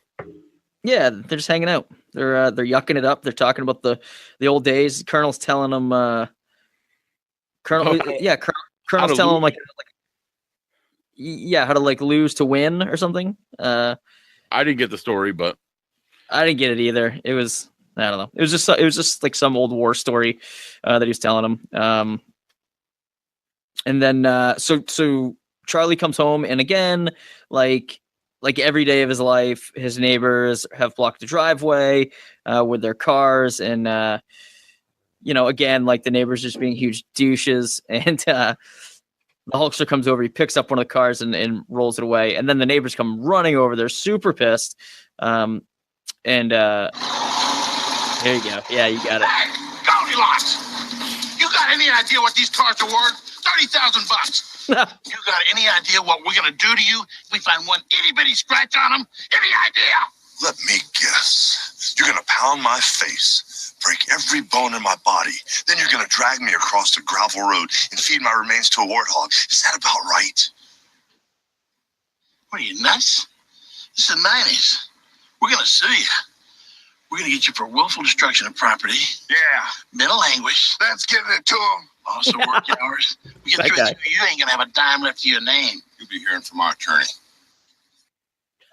Yeah, they're just hanging out. They're yucking it up. They're talking about the old days. Colonel's telling them Colonel's telling them like how to like lose to win or something. I didn't get the story, but I didn't get it either. It was, I don't know. It was just like some old war story that he was telling them. And then so Charlie comes home, and again, like every day of his life, his neighbors have blocked the driveway with their cars. And, again, like the neighbors just being huge douches. And the Hulkster comes over, he picks up one of the cars and rolls it away. And then the neighbors come running over. They're super pissed. Here you go. Yeah, you got it. Hey, Goldilocks! You got any idea what these cars are worth? $30,000. You got any idea what we're gonna do to you if we find one itty-bitty scratch on them? Any idea? Let me guess. You're gonna pound my face, break every bone in my body, then you're gonna drag me across the gravel road and feed my remains to a warthog. Is that about right? What are you, nuts? This is the 90s. We're gonna sue you. We're gonna get you for willful destruction of property. Yeah, Mental anguish. that's giving it to him. Also work hours. We get That through guy. it, you ain't gonna have a dime left to your name. You'll be hearing from our attorney.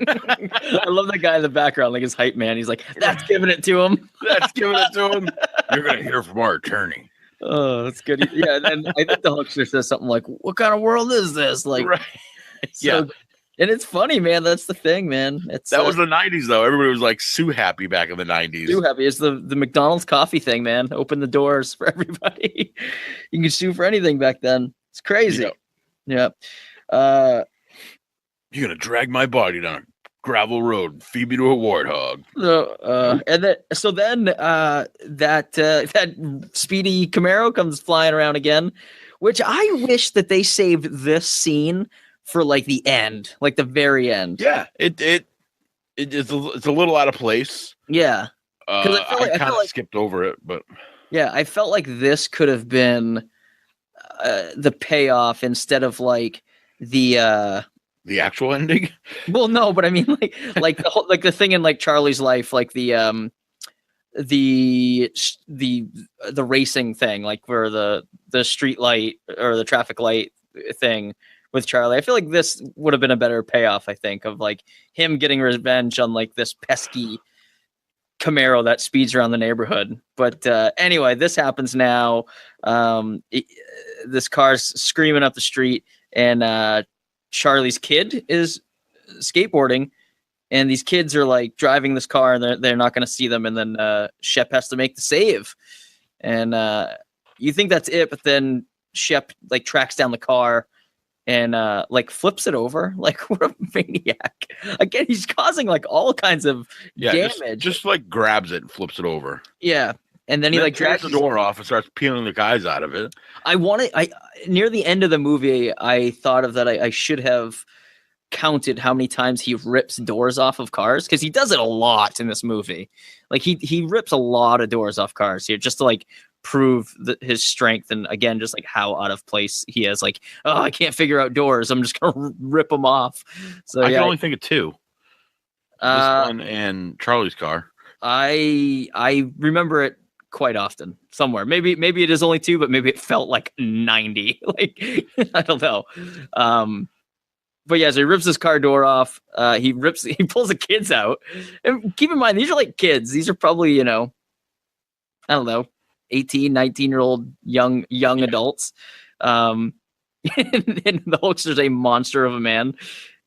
I love that guy in the background, like his hype man. He's like, that's giving it to him. that's giving it to him. You're gonna hear from our attorney. Oh, that's good. Yeah, and I think the Hulkster says something like, what kind of world is this? Like, Right. so- Yeah. And it's funny, man. That's the thing, man. It's That was the 90s, though. Everybody was like Sue happy back in the 90s. too happy. It's the McDonald's coffee thing, man. Open the doors for everybody. You can sue for anything back then. It's crazy. Yep. Yeah. You're gonna drag my body down a gravel road and feed me to a warthog. So then that speedy Camaro comes flying around again, which I wish that they saved this scene for like the end, like the very end. Yeah, it's a little out of place. Yeah. I kind of skipped over it, but Yeah, I felt like this could have been the payoff instead of like the actual ending. well, no, but I mean like the whole, like the thing in like Charlie's life, like the racing thing, like where the street light or the traffic light thing with Charlie. I feel like this would have been a better payoff, I think, of like him getting revenge on like this pesky Camaro that speeds around the neighborhood. But anyway, this happens now. This car's screaming up the street, and Charlie's kid is skateboarding, and these kids are like driving this car, and they're not going to see them. And then Shep has to make the save, and you think that's it, but then Shep like tracks down the car and like flips it over. Like, what a maniac. Again, he's causing like all kinds of damage. Just like grabs it and flips it over. Yeah. And then he like drags drags the door off and starts peeling the guys out of it. I near the end of the movie, I thought of that. I should have counted how many times he rips doors off of cars, because he does it a lot in this movie. Like he rips a lot of doors off cars here just to like prove his strength, and again, just like how out of place he is. Like, oh, I can't figure out doors. I'm just gonna rip him off. So I can only think of two. This one and Charlie's car. I remember it quite often somewhere. Maybe it is only two, but maybe it felt like 90. Like, I don't know. But yeah, so he rips his car door off. He pulls the kids out. And keep in mind, these are like kids. These are probably, I don't know, 18, 19-year-old young adults. And the Hulkster's a monster of a man.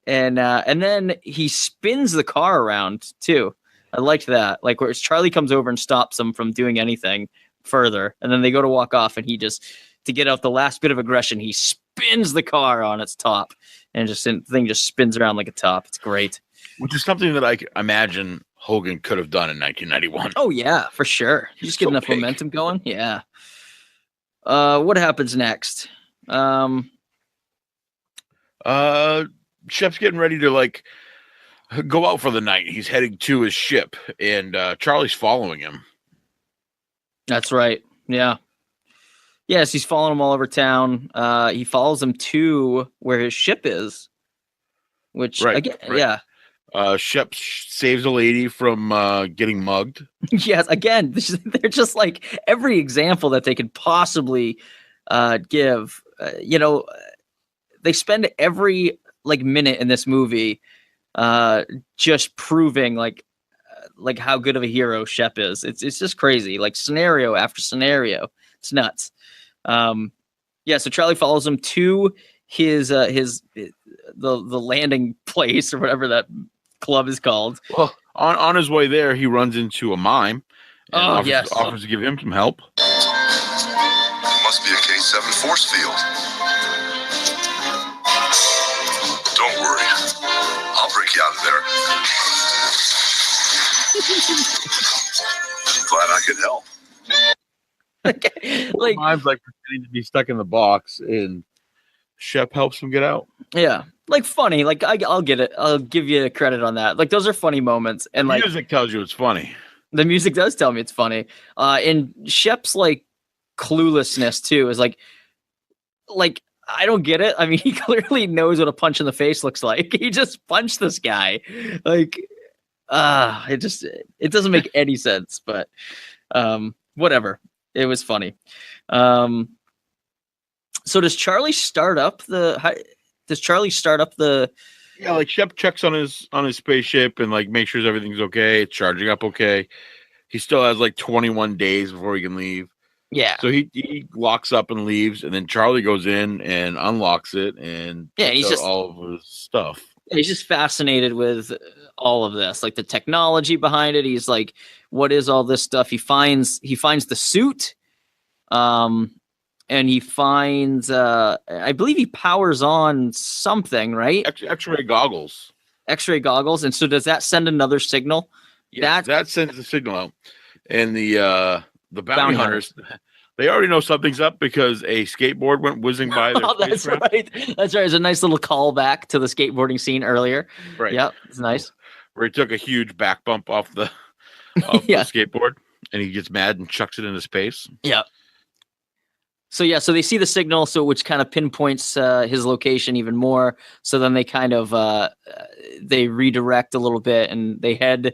And then he spins the car around too. I liked that. Like, where Charlie comes over and stops him from doing anything further. And then they go to walk off, and he just, to get out the last bit of aggression, he spins the car on its top, and the thing just spins around like a top. It's great. Which is something that I imagine Hogan could have done in 1991. Oh yeah, for sure. You just get enough momentum going. Yeah. What happens next? Shep's getting ready to go out for the night. He's heading to his ship, and Charlie's following him. That's right. Yeah. Yes, he's following him all over town. He follows him to where his ship is, which again, yeah. Shep saves a lady from getting mugged. Yes, again, they're just like every example that they could possibly give. They spend every minute in this movie just proving like how good of a hero Shep is. It's just crazy, like scenario after scenario. It's nuts. So Charlie follows him to his the landing place or whatever that club is called. Well, on his way there, he runs into a mime and offers to give him some help. It must be a K7 force field. Don't worry, I'll break you out of there. Glad I could help. Mime's pretending to be stuck in the box, and Shep helps him get out. Yeah, funny. I'll get it. I'll give you credit on that. Those are funny moments, and the music tells you it's funny. The music does tell me it's funny. And Shep's cluelessness too is like I don't get it. I mean, he clearly knows what a punch in the face looks like. He just punched this guy. It doesn't make any sense. But whatever. It was funny. So does Charlie start up the? Yeah, Shep checks on his spaceship and make sure everything's okay. It's charging up okay. He still has 21 days before he can leave. Yeah. So he locks up and leaves, and then Charlie goes in and unlocks it and he's just all of his stuff. He's just fascinated with all of this, the technology behind it. He's like, what is all this stuff? He finds the suit. And he finds, I believe he powers on something, right? X-ray goggles. X-ray goggles. And so does that send another signal? Yes, that sends the signal out. And the bounty hunters, they already know something's up because a skateboard went whizzing by their that's right. That's right. It's a nice little callback to the skateboarding scene earlier. Right. Yep. It's nice. Where he took a huge back bump off the the skateboard, and he gets mad and chucks it into space. Yeah. So they see the signal, which kind of pinpoints his location even more. So then they kind of they redirect a little bit, and they head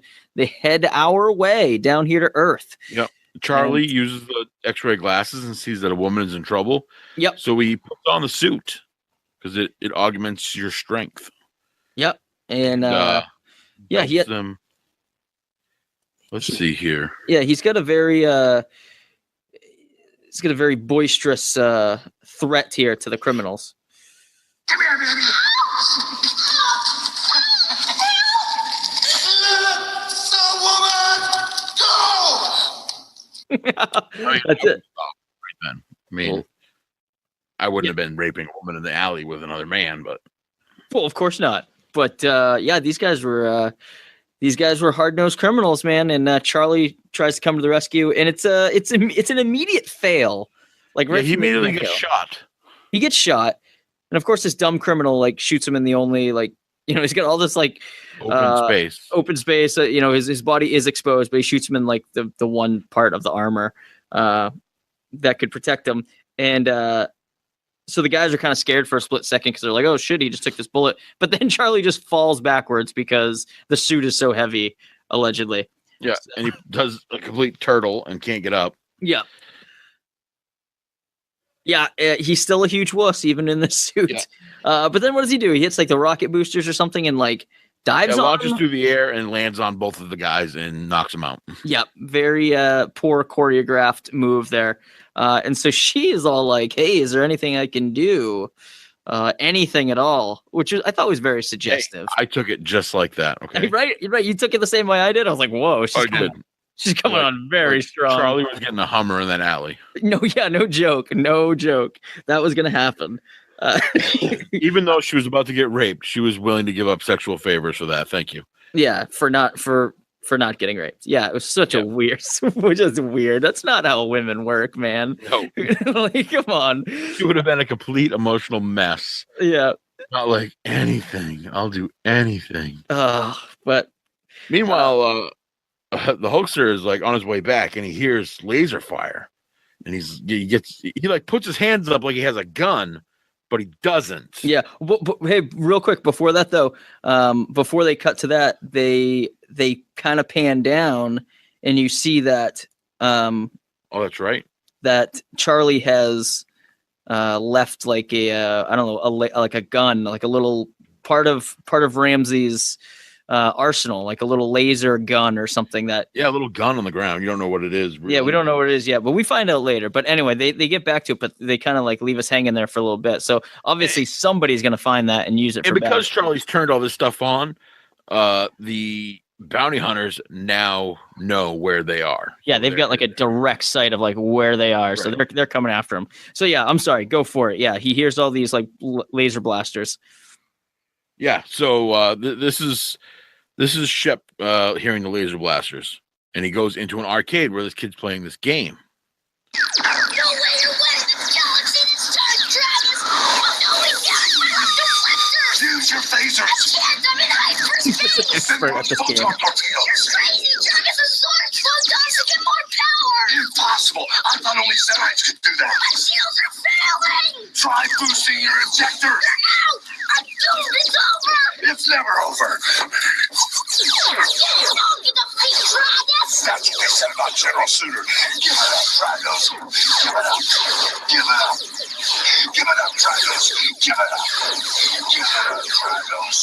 our way down here to Earth. Yep. Charlie uses the X-ray glasses and sees that a woman is in trouble. Yep. So he puts on the suit because it augments your strength. Yep. And he had them. Let's see here. Yeah, he's got a very boisterous threat here to the criminals. Come here, baby. That's it. Right then. I mean, I wouldn't have been raping a woman in the alley with another man, but well, of course not. But these guys were hard-nosed criminals, man. And Charlie tries to come to the rescue, and it's an immediate fail. He immediately gets shot. He gets shot, and of course, this dumb criminal shoots him in the only he's got all this open space. His body is exposed, but he shoots him in the one part of the armor. that could protect him. And so the guys are kind of scared for a split second because they're like, oh shit, he just took this bullet. But then Charlie just falls backwards because the suit is so heavy, allegedly. Yeah, and he does a complete turtle and can't get up. Yeah. Yeah, he's still a huge wuss, even in this suit. Yeah. But then what does he do? He hits like the rocket boosters or something and like dives on launches through the air and lands on both of the guys and knocks them out. Yeah, very poor choreographed move there. And so she is all like, hey, is there anything I can do? Anything at all, which I thought was very suggestive. Hey, I took it just like that. Okay, You're right. You took it the same way I did. I was like, whoa, she's coming on very strong. Charlie was getting a Hummer in that alley. No joke. That was gonna happen. Even though she was about to get raped, she was willing to give up sexual favors for that. Thank you. Yeah, for not getting raped. Yeah, it was such a weird, which is weird. That's not how women work, man. No, like, come on. She would have been a complete emotional mess. Yeah, not like anything. I'll do anything. But meanwhile, the Hulkster is like on his way back, and he hears laser fire, and he like puts his hands up like he has a gun. But he doesn't. Yeah. But, hey, real quick before that though, before they cut to that, they kind of pan down, and you see that. Oh, that's right. That Charlie has left like I don't know, like a gun, like a little part of Ramsey's arsenal, like a little laser gun or something that. Yeah, a little gun on the ground. You don't know what it is. Really. Yeah, we don't know what it is yet, but we find out later. But anyway, they get back to it, but they kind of like leave us hanging there for a little bit. So obviously somebody's going to find that and use it. And for because Charlie's turned all this stuff on, the bounty hunters now know where they are. Yeah, they've got like a direct sight of like where they are. Right. So they're coming after him. So yeah, I'm sorry, go for it. Yeah, he hears all these like laser blasters. Yeah, so this is Shep hearing the laser blasters, and he goes into an arcade where this kid's playing this game. No way to win this galaxy this time, Travis! Oh no, we got deflectors! Use your phasers! I can't, I'm in hyperspace! Expert at this game. You're crazy! Travis is sword slugged us to get more power! Impossible! I thought only Semites could do that! My shields are failing! Try boosting your injectors! No! I'm doomed! It's over! It's never over! That's what they said about General Suter. Give it up, Dragos. Give it up. Give it up. Give it up, Dragos. Give it up. Give it up, Dragos.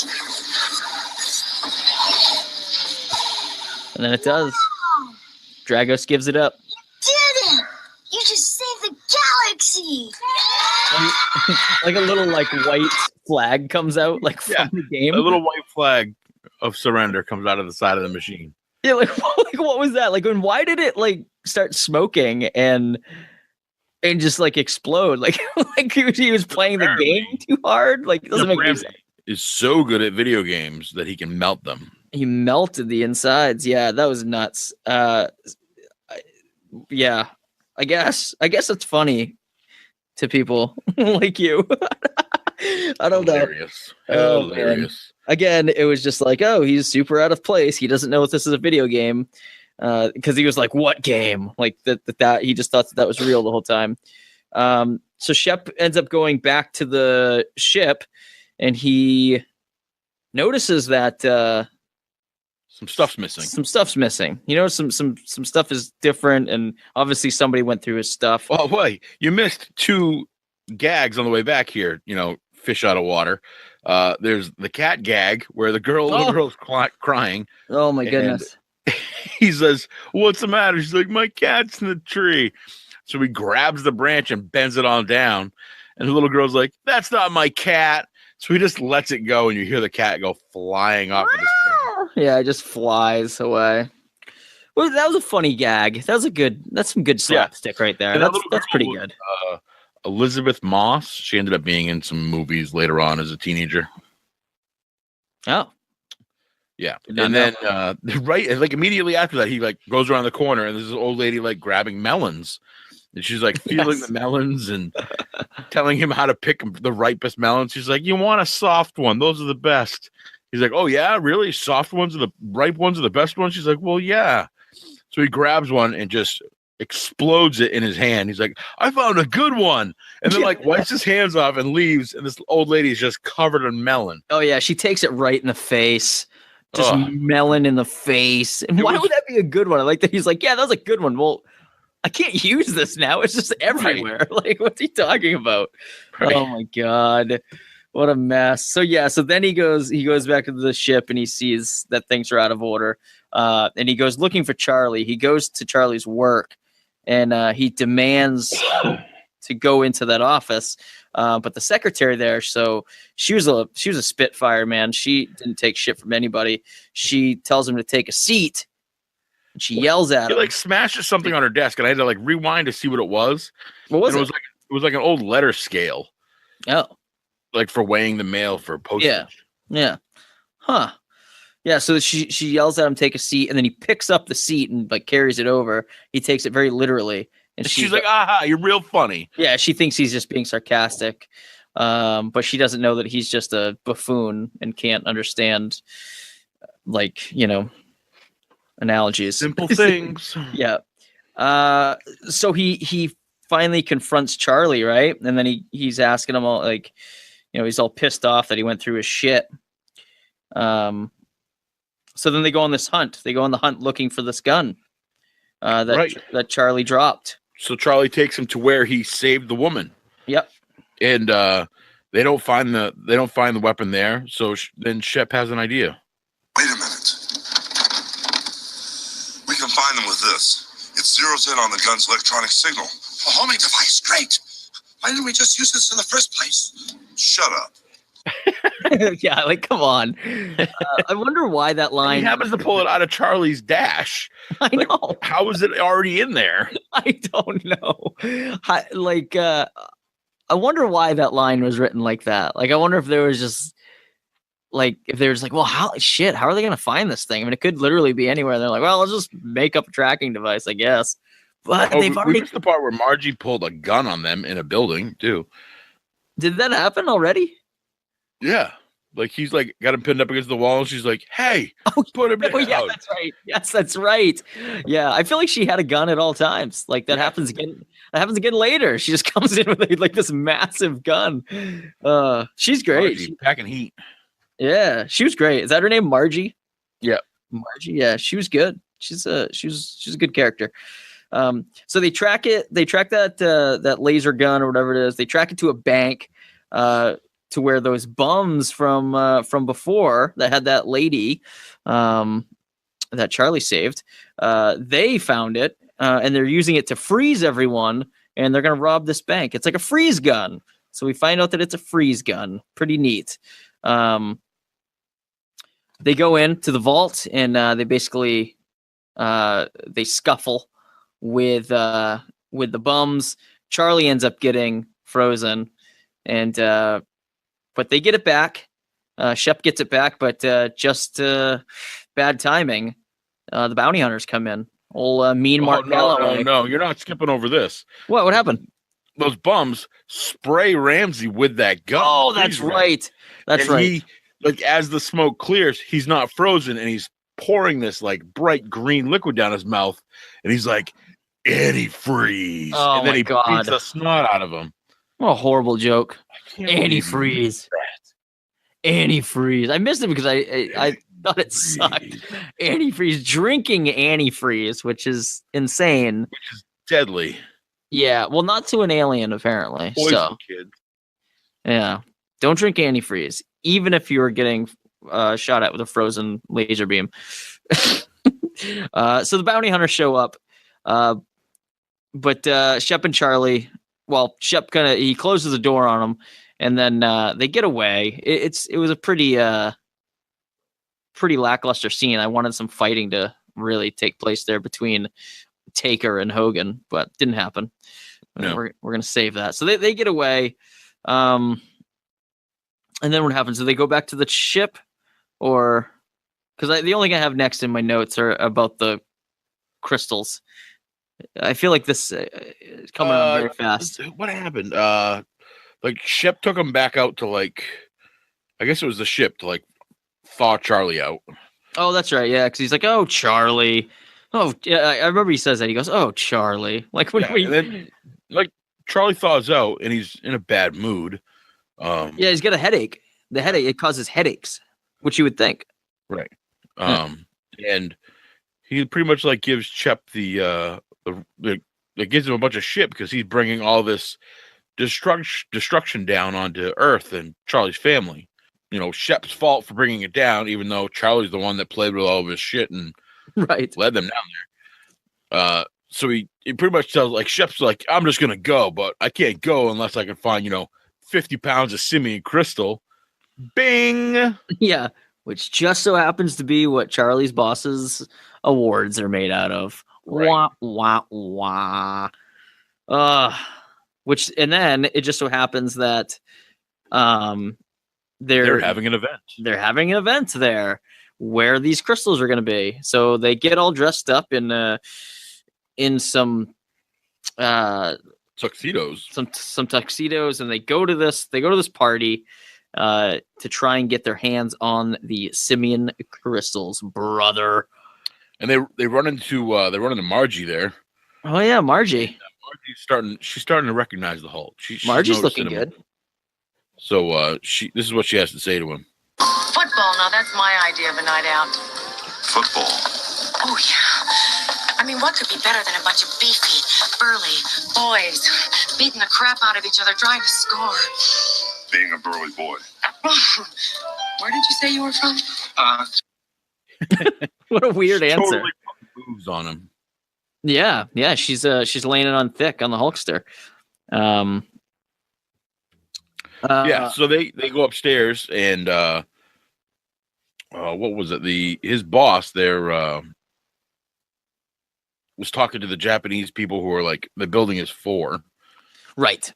And then it does. Dragos gives it up. You did it! You just saved the galaxy! Like a little like white flag comes out like from the game. A little white flag of surrender comes out of the side of the machine. Yeah, like what was that? Like, why did it like start smoking and just like explode? Like he was playing the game too hard. Like, it doesn't make any sense. Is so good at video games that he can melt them. He melted the insides. Yeah, that was nuts. Yeah, I guess it's funny to people like you. I don't know. Hilarious. Again, it was just like, oh, he's super out of place. He doesn't know if this is a video game because he was like, what game? Like that he just thought that was real the whole time. So Shep ends up going back to the ship, and he notices that some stuff's missing. You know, some stuff is different, and obviously somebody went through his stuff. Oh, wait, you missed two gags on the way back here. You know, fish out of water. There's the cat gag where the girl's crying. Oh my goodness. He says, "What's the matter?" She's like, "My cat's in the tree." So he grabs the branch and bends it on down. And the little girl's like, "That's not my cat." So he just lets it go, and you hear the cat go flying off of the screen. Yeah, it just flies away. Well, that was a funny gag. That's some good slapstick right there. That's pretty good. Elizabeth Moss. She ended up being in some movies later on as a teenager. Oh. Yeah. And then right like immediately after that, he like goes around the corner, and there's this old lady like grabbing melons. And she's like feeling the melons and telling him how to pick the ripest melons. She's like, "You want a soft one. Those are the best." He's like, "Oh yeah, really? Soft ones are the ripe ones are the best ones?" She's like, "Well, yeah." So he grabs one and just explodes it in his hand. He's like, I found a good one. And then like wipes his hands off and leaves. And this old lady is just covered in melon. Oh yeah, she takes it right in the face. Just melon in the face. And why would that be a good one? I like that he's like, yeah, that was a good one. Well, I can't use this now. It's just everywhere. Right. Like, what's he talking about? Right. Oh my God. What a mess. So yeah, so then he goes back to the ship and he sees that things are out of order. And he goes looking for Charlie. He goes to Charlie's work and he demands to go into that office. But the secretary there, so she was a spitfire, man. She didn't take shit from anybody. She tells him to take a seat. And she yells at him. He like smashes something on her desk, and I had to like rewind to see what it was. What was it? It was like an old letter scale. Oh, like for weighing the mail for postage. Yeah. Huh. Yeah. So she yells at him, take a seat, and then he picks up the seat and like carries it over. He takes it very literally. And she's like, aha, you're real funny. Yeah, she thinks he's just being sarcastic. But she doesn't know that he's just a buffoon and can't understand, like, analogies. Simple things. Yeah. So he finally confronts Charlie, right? And then he's asking him all, like, he's all pissed off that he went through his shit. So then they go on this hunt. They go on the hunt looking for this gun that Charlie dropped. So Charlie takes him to where he saved the woman. Yep. And they don't find the weapon there. So then Shep has an idea. Wait a minute. We can find them with this. It zeroes in on the gun's electronic signal. A homing device. Great. Why didn't we just use this in the first place? Shut up. Yeah, like, come on. I wonder why that line. He happens to pull it out of Charlie's dash. I know. How is it already in there? I don't know. I wonder why that line was written like that. Like, I wonder if there was just like, well, how are they going to find this thing? I mean, it could literally be anywhere. They're like, well, let's just make up a tracking device, I guess. But they've already. We missed the part where Margie pulled a gun on them in a building too. Did that happen already? Yeah. Like he's like got him pinned up against the wall and she's like, hey, put him down. Yeah, that's right. Yes, that's right. Yeah. I feel like she had a gun at all times. Like that happens again. That happens again later. She just comes in with like this massive gun. She's great. Margie, packing heat. Yeah, she was great. Is that her name? Margie? Yeah. Margie. Yeah, she was good. She's a good character. So they track it. They track that laser gun or whatever it is. They track it to a bank, to where those bums from before that had that lady, that Charlie saved, they found it, and they're using it to freeze everyone, and they're gonna rob this bank. It's like a freeze gun. So we find out that it's a freeze gun. Pretty neat. They go into the vault and they basically they scuffle with the bums. Charlie ends up getting frozen, and but they get it back. Shep gets it back, but just bad timing. The bounty hunters come in. Old mean Mark Galloway. No, you're not skipping over this. What happened? Those bums spray Ramsey with that gun. Oh, that's right. That's right. He, like, as the smoke clears, he's not frozen, and he's pouring this like bright green liquid down his mouth, and he's like, antifreeze. Oh, and then my he God. beats the snot out of him. What a horrible joke. Antifreeze. Antifreeze. I missed it because I thought it sucked. Antifreeze. Drinking antifreeze, which is insane. Which is deadly. Yeah, well, not to an alien, apparently. Poison, kid. Yeah. Don't drink antifreeze, even if you're getting shot at with a frozen laser beam. So the bounty hunters show up. But Shep and Charlie, well, Shep he closes the door on them, and then they get away. It was a pretty lackluster scene. I wanted some fighting to really take place there between Taker and Hogan, but didn't happen. No. We're gonna save that. So they get away. And then what happens? Do they go back to the ship, or because the only thing I have next in my notes are about the crystals. I feel like this is coming on very fast. What happened? Like Shep took him back out to like, I guess it was the ship to like thaw Charlie out. Oh, that's right. Yeah, because he's like, "Oh, Charlie, Oh, yeah, I remember he says that. He goes, "Oh, Charlie." Like when And then, like, Charlie thaws out, and he's in a bad mood. Yeah, he's got a headache. The headache, it causes headaches, which you would think. Right. And he pretty much like gives Shep the it gives him a bunch of shit because he's bringing all this destruction down onto Earth and Charlie's family. You know, Shep's fault for bringing it down, even though Charlie's the one that played with all of his shit and Right. led them down there. So he pretty much tells, like, Shep's like, I'm just gonna go, but I can't go unless I can find, 50 pounds of Simeon crystal. Bing. Yeah, which just so happens to be what Charlie's boss's awards are made out of. Right. Wah wah wah. And then it just so happens that They're having an event. They're having an event there where these crystals are going to be. So they get all dressed up in some Tuxedos. some tuxedos, and they go to this party to try and get their hands on the Simeon crystals, brother. And they run into Margie there. Oh yeah, Margie. She's starting to recognize the Hulk. Margie's looking good. So this is what she has to say to him. Football, now that's my idea of a night out. Football. Oh, yeah. I mean, what could be better than a bunch of beefy, burly boys beating the crap out of each other trying to score? Being a burly boy. Where did you say you were from? What a weird answer. Totally moves on him. Yeah, she's laying it on thick on the Hulkster. Yeah, so they go upstairs and what was it? His boss there was talking to the Japanese people who are like, the building is for. Right.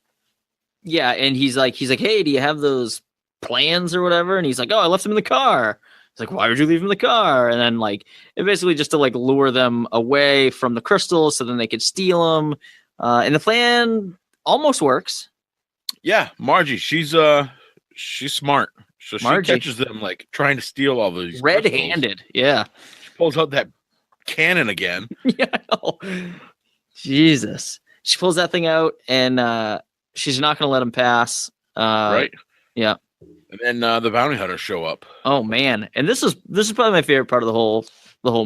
Yeah, and he's like, hey, do you have those plans or whatever? And he's like, oh, I left them in the car. He's like, why would you leave them in the car? And then like, it basically just to like lure them away from the crystals so then they could steal them. And the plan almost works. Yeah, Margie, she's smart. So Margie. She catches them like trying to steal all these Red-handed. crystals. Yeah. She pulls out that cannon again. Yeah, I know. Jesus. She pulls that thing out and she's not going to let him pass. Right. Yeah. And then the bounty hunters show up. Oh man. And this is probably my favorite part of the whole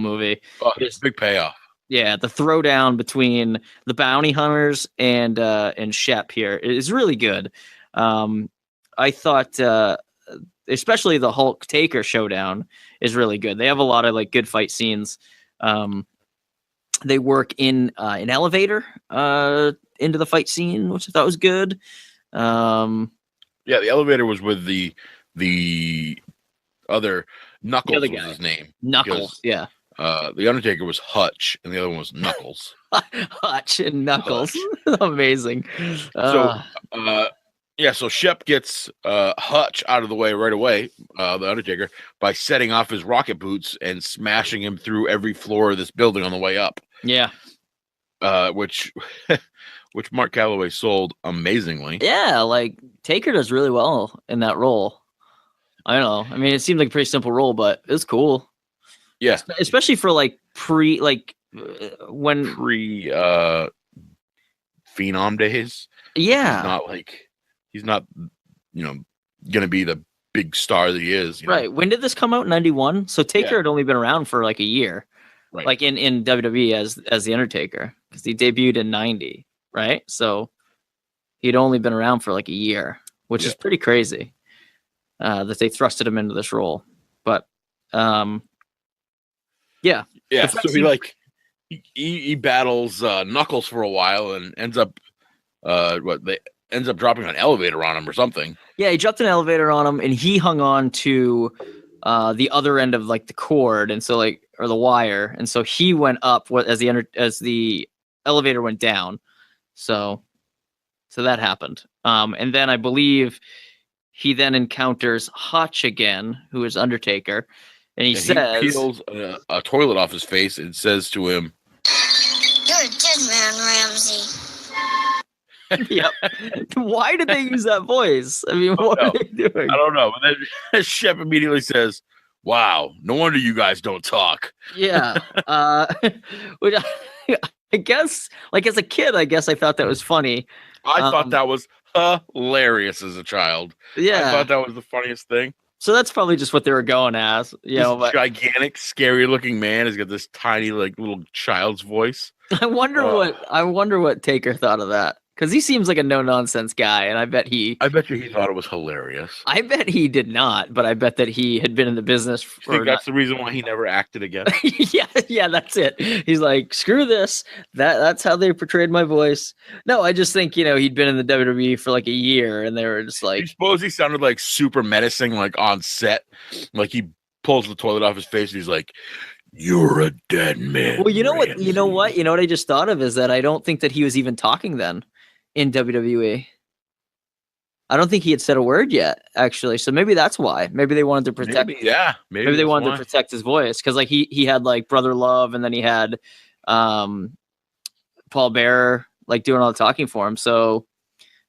movie. Oh, it's a big payoff. Yeah, the throwdown between the bounty hunters and Shep here is really good. I thought especially the Hulk Taker showdown is really good. They have a lot of like good fight scenes. They work in an elevator into the fight scene, which I thought was good. Yeah, the elevator was with the other Knuckles. The other was guy. his name. Knuckles, yeah. The Undertaker was Hutch, and the other one was Knuckles. Hutch and Knuckles. Amazing. So Shep gets Hutch out of the way right away, the Undertaker, by setting off his rocket boots and smashing him through every floor of this building on the way up. Yeah. Which Mark Calloway sold amazingly. Yeah, like Taker does really well in that role. I don't know. I mean, it seemed like a pretty simple role, but it was cool. Yeah, especially for like pre Phenom days. Yeah, he's not gonna be the big star that he is. Right. When did this come out? 91. So Taker had only been around for like a year, right? Like in WWE as the Undertaker, because he debuted in 90, right? So he'd only been around for like a year, which is pretty crazy that they thrusted him into this role. But yeah. So he battles Knuckles for a while and ends up dropping an elevator on him or something. Yeah, he dropped an elevator on him and he hung on to the other end of like the cord and so or the wire, and so he went up as the elevator went down. So that happened. And then I believe he then encounters Hutch again, who is Undertaker. And he peels a toilet off his face and says to him, "You're a dead man, Ramsey." Yep. Why did they use that voice? I mean, what are they doing? I don't know. But then Shep immediately says, Wow, no wonder you guys don't talk. Yeah. Which I guess, like as a kid, I guess I thought that was funny. I thought that was hilarious as a child. Yeah. I thought that was the funniest thing. So that's probably just what they were going as. You know, This but gigantic, scary-looking man has got this tiny, like, little child's voice. I wonder what Taker thought of that. Because he seems like a no-nonsense guy, and I bet I bet you he thought it was hilarious. I bet he did not, but I bet that he had been in the business I think for that's the reason why he never acted again. yeah, that's it. He's like, screw this. That's how they portrayed my voice. No, I just think, he'd been in the WWE for like a year, and they were just like, I suppose he sounded like super menacing, like on set. Like he pulls the toilet off his face and he's like, "You're a dead man." well, you know what? Ramsey." You know what? You know what I just thought of is that I don't think that he was even talking then in WWE. I don't think he had said a word yet, actually. So maybe that's why. Maybe they wanted to protect. Maybe Maybe they wanted to protect his voice because, like, he had like Brother Love, and then he had Paul Bearer like doing all the talking for him. So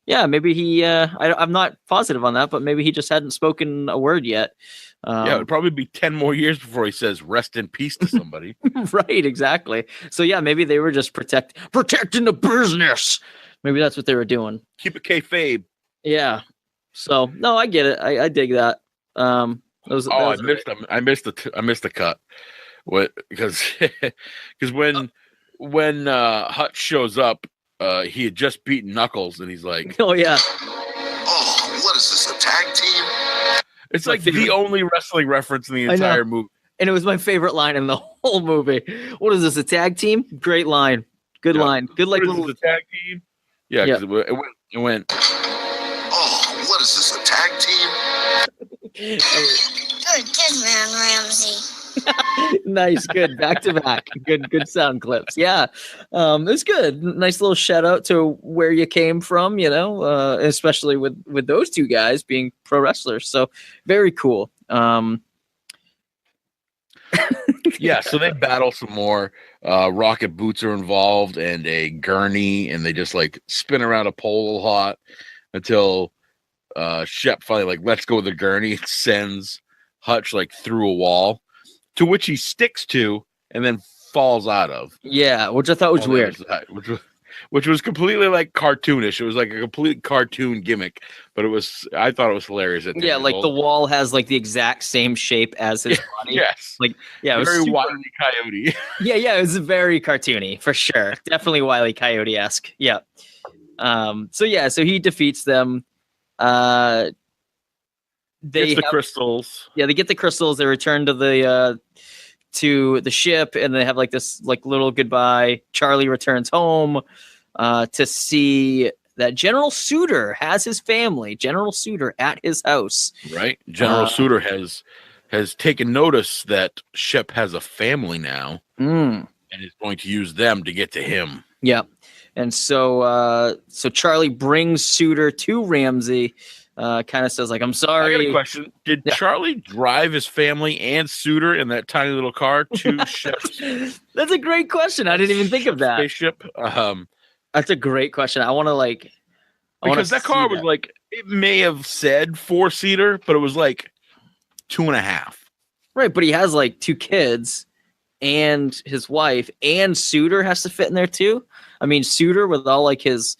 yeah, maybe he. I'm not positive on that, but maybe he just hadn't spoken a word yet. Yeah, it'd probably be 10 more years before he says "rest in peace" to somebody. Right, exactly. So yeah, maybe they were just protecting the business. Maybe that's what they were doing. Keep it kayfabe. Yeah. So no, I get it. I dig that. I missed the cut. What? Because when Hutch shows up, he had just beaten Knuckles, and he's like, oh yeah. Oh, what is this, a tag team? it's like the only wrestling reference in the entire movie. And it was my favorite line in the whole movie. What is this, a tag team? Great line. Good line. Good like little the tag team. Yeah, because it went. Oh, what is this, a tag team? Good man, Ramsey. Nice, good. Back to back. Good sound clips. Yeah. It was good. Nice little shout out to where you came from, especially with those two guys being pro wrestlers. So very cool. Yeah, so they battle some more. Rocket boots are involved and a gurney, and they just like spin around a pole a lot until Shep finally like lets go of the gurney, sends Hutch like through a wall, to which he sticks to and then falls out of. Yeah, which I thought was weird. Which was completely like cartoonish. It was like a complete cartoon gimmick, but I thought it was hilarious. Yeah, like the wall has like the exact same shape as his body. Yes. Like, yeah, it was very super... Wile E. Coyote. yeah, it was very cartoony for sure. Definitely Wile E. Coyote-esque. Yeah. So he defeats them. They get the crystals. Yeah, they get the crystals. They return to the ship, and they have like this like little goodbye. Charlie returns home to see that General Suitor has his family. General Suitor at his house. Right. General Suitor has taken notice that Shep has a family now, and is going to use them to get to him. Yeah, and so Charlie brings Suitor to Ramsey. Kind of says like, "I'm sorry." I got a question. Did Charlie drive his family and Suitor in that tiny little car to Shep's? That's a great question. I didn't even think of that. Spaceship. That's a great question. I want to because that car was like, it may have said 4-seater, but it was like 2.5. Right, but he has like 2 kids and his wife, and Suitor has to fit in there too. I mean, Suitor with all like his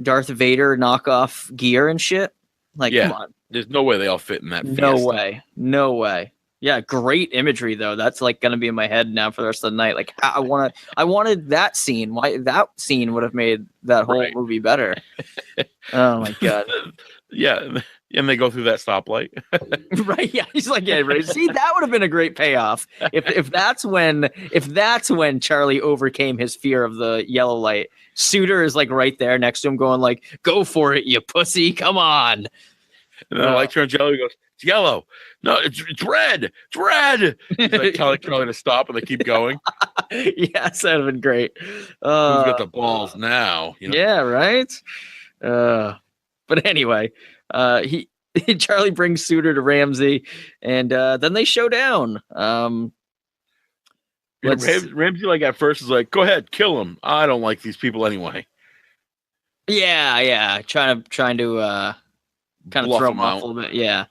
Darth Vader knockoff gear and shit. Like, come on. There's no way they all fit in that. No way. Yeah, great imagery though. That's like gonna be in my head now for the rest of the night. Like, I wanted that scene. Why that scene would have made that whole movie better. Oh my god. Yeah, and they go through that stoplight. Right. Yeah. He's like, yeah, right. See, that would have been a great payoff. If that's when Charlie overcame his fear of the yellow light. Suitor is like right there next to him going like, "Go for it, you pussy. Come on." And then the light turns yellow. He goes, "It's yellow. No, it's red. It's red." He's like telling Charlie to stop, and they keep going. Yes, that would have been great. Who's got the balls now? Yeah, right. But anyway, Charlie brings Suitor to Ramsey, and then they show down. Ramsey, like at first, is like, "Go ahead, kill him. I don't like these people anyway." Yeah, trying to kind of throw him off a little bit. Yeah.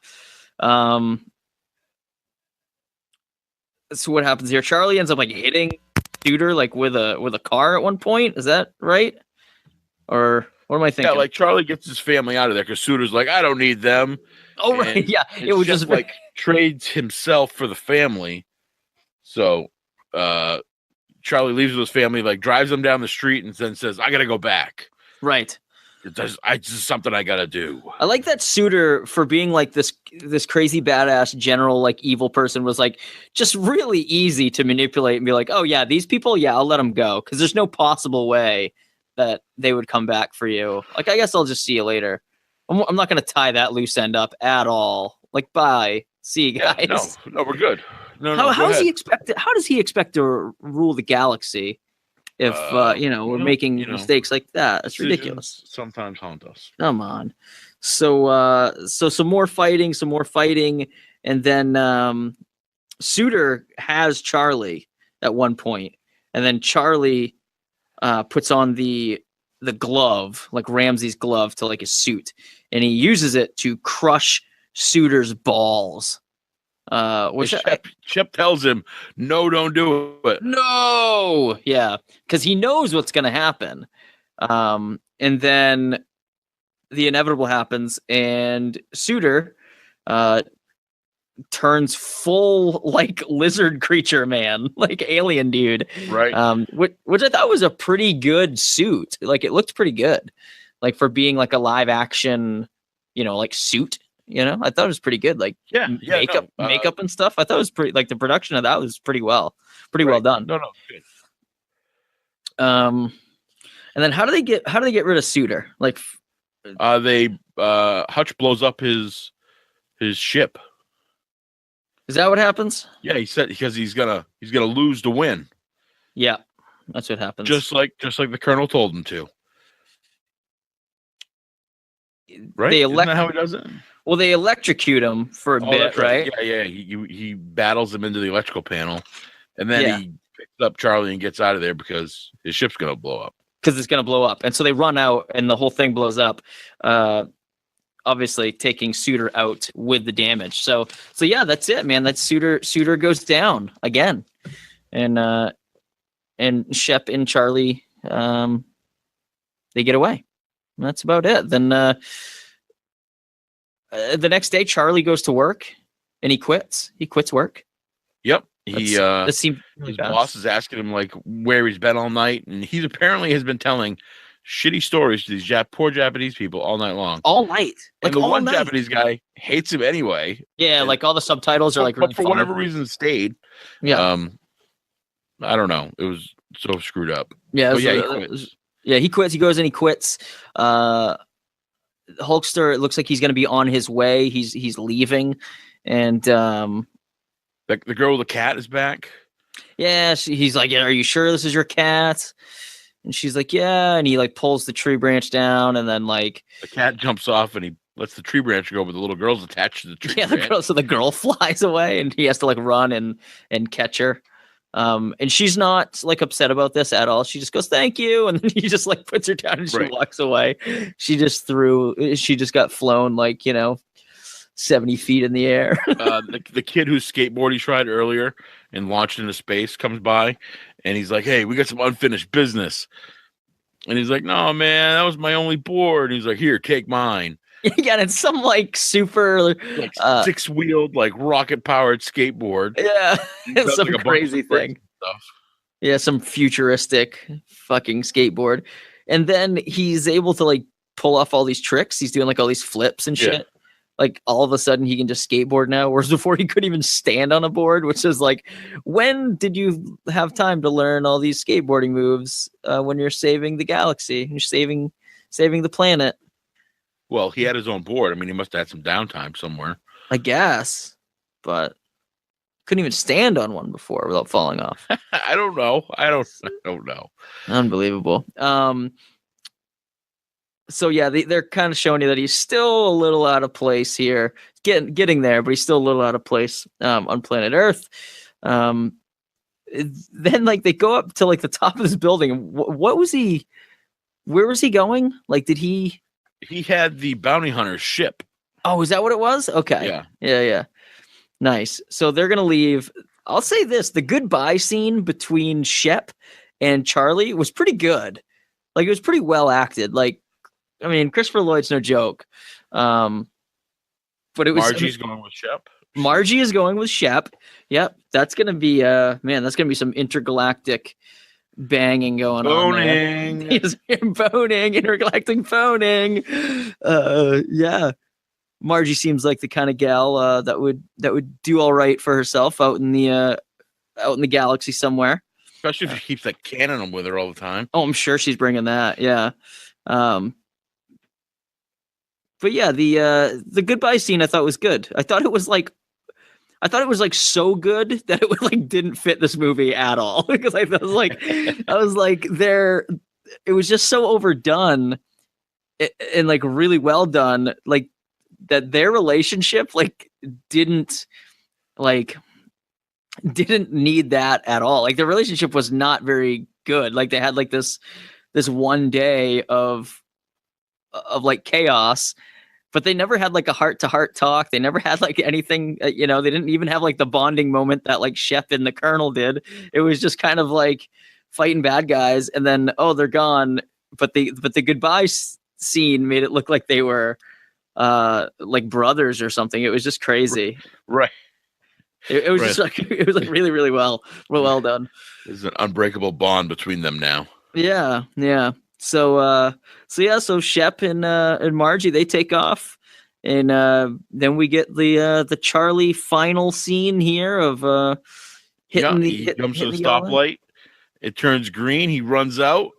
So what happens here? Charlie ends up like hitting Suitor like with a car at one point. Is that right? Or what am I thinking? Yeah, like Charlie gets his family out of there because Suitor's like, I don't need them. Oh right, And yeah. It was just like trades himself for the family. So Charlie leaves with his family, like drives them down the street, and then says, "I gotta go back." right. This is something I gotta do. I like that Suitor for being like this crazy badass general, like evil person was like just really easy to manipulate and be like, oh yeah, these people, yeah, I'll let them go because there's no possible way that they would come back for you. Like, I guess I'll just see you later. I'm not gonna tie that loose end up at all. Like, bye, see you guys. Yeah, no, we're good. How does he expect? How does he expect to rule the galaxy if we're making mistakes like that? It's ridiculous. Sometimes haunt us. Come on. So some more fighting, and then Suitor has Charlie at one point, and then Charlie puts on the glove, like Ramsey's glove, to like his suit, and he uses it to crush Suitor's balls. Which Shep tells him, no, don't do it. No, yeah, because he knows what's going to happen. And then the inevitable happens, and Suitor turns full like lizard creature man, like alien dude. Right. Which I thought was a pretty good suit. Like, it looked pretty good, like for being like a live action, like suit. I thought it was pretty good. Like, makeup and stuff. I thought it was pretty. Like, the production of that was pretty well done. No, good. And then how do they get rid of Suitor? Like, Hutch blows up his ship. Is that what happens? Yeah, he said because he's gonna lose to win. Yeah, that's what happens. Just like the Colonel told him to. Right? Isn't that how he does it? Well, they electrocute him for a bit, right? Yeah. He battles him into the electrical panel, and then he picks up Charlie and gets out of there because his ship's gonna blow up. Because it's gonna blow up, and so they run out, and the whole thing blows up. Obviously, taking Suitor out with the damage. So yeah, that's it, man. That's Suitor. Suitor goes down again, and Shep and Charlie, they get away. And that's about it. Then the next day, Charlie goes to work, and he quits. He quits work. Yep. His Really boss is asking him like where he's been all night, and he apparently has been telling shitty stories to these poor Japanese people all night long. All night. Like, and the one Japanese guy hates him anyway. Yeah, and, like all the subtitles are like really but for whatever reason stayed. Yeah. I don't know. It was so screwed up. Yeah. He quits. He quits. He goes and he quits. Hulkster, it looks like he's going to be on his way. He's leaving, and the girl with the cat is back. Yeah, he's like, "Are you sure this is your cat?" And she's like, "Yeah." And he like pulls the tree branch down, and then like the cat jumps off, and he lets the tree branch go, but the little girl's attached to the tree. Yeah, the girl flies away, and he has to like run and catch her. And she's not like upset about this at all. She just goes, "Thank you," and then he just like puts her down and she walks away. She just got flown like 70 feet in the air. The kid whose skateboard he tried earlier and launched into space comes by, and he's like, "Hey, we got some unfinished business." And he's like, "No, man, that was my only board." And he's like, "Here, take mine." Yeah, it's some like super like 6-wheeled, like rocket powered skateboard. Yeah, it's some like crazy thing. Stuff. Yeah, some futuristic fucking skateboard. And then he's able to like pull off all these tricks. He's doing like all these flips and shit. Yeah. Like all of a sudden he can just skateboard now, whereas before he couldn't even stand on a board, which is like, when did you have time to learn all these skateboarding moves when you're saving the galaxy? You're saving the planet. Well, he had his own board. I mean, he must have had some downtime somewhere. I guess, but couldn't even stand on one before without falling off. I don't know. I don't know. Unbelievable. So yeah, they're kind of showing you that he's still a little out of place here, getting there, but he's still a little out of place on planet Earth. Then like they go up to like the top of this building. What was he? Where was he going? Like, did he? He had the bounty hunter's ship. Oh, is that what it was? Okay. Yeah. Nice. So they're gonna leave. I'll say this: the goodbye scene between Shep and Charlie was pretty good. Like, it was pretty well acted. Like, I mean, Christopher Lloyd's no joke. But it was Margie's going with Shep. Margie is going with Shep. Yep, that's gonna be that's gonna be some intergalactic banging going on there. He's boning, intergalactic boning. Yeah. Margie seems like the kind of gal that would do all right for herself out in the galaxy somewhere. Especially if she keeps that cannon with her all the time. Oh, I'm sure she's bringing that. Yeah. But yeah, the goodbye scene I thought was good. I thought it was like so good that it like didn't fit this movie at all, because I was like there. It was just so overdone and like really well done, like that their relationship like didn't need that at all. Like, their relationship was not very good. Like, they had like this one day of like chaos, but they never had like a heart-to-heart talk. They never had like anything, they didn't even have like the bonding moment that like Shep and the Colonel did. It was just kind of like fighting bad guys, and then, oh, they're gone. But the goodbye scene made it look like they were like brothers or something. It was just crazy. Right. It was just like, it was like really, really well done. There's an unbreakable bond between them now. Yeah. So Shep and Margie, they take off, and then we get the Charlie final scene here of hitting he jumps to the stoplight. It turns green. He runs out,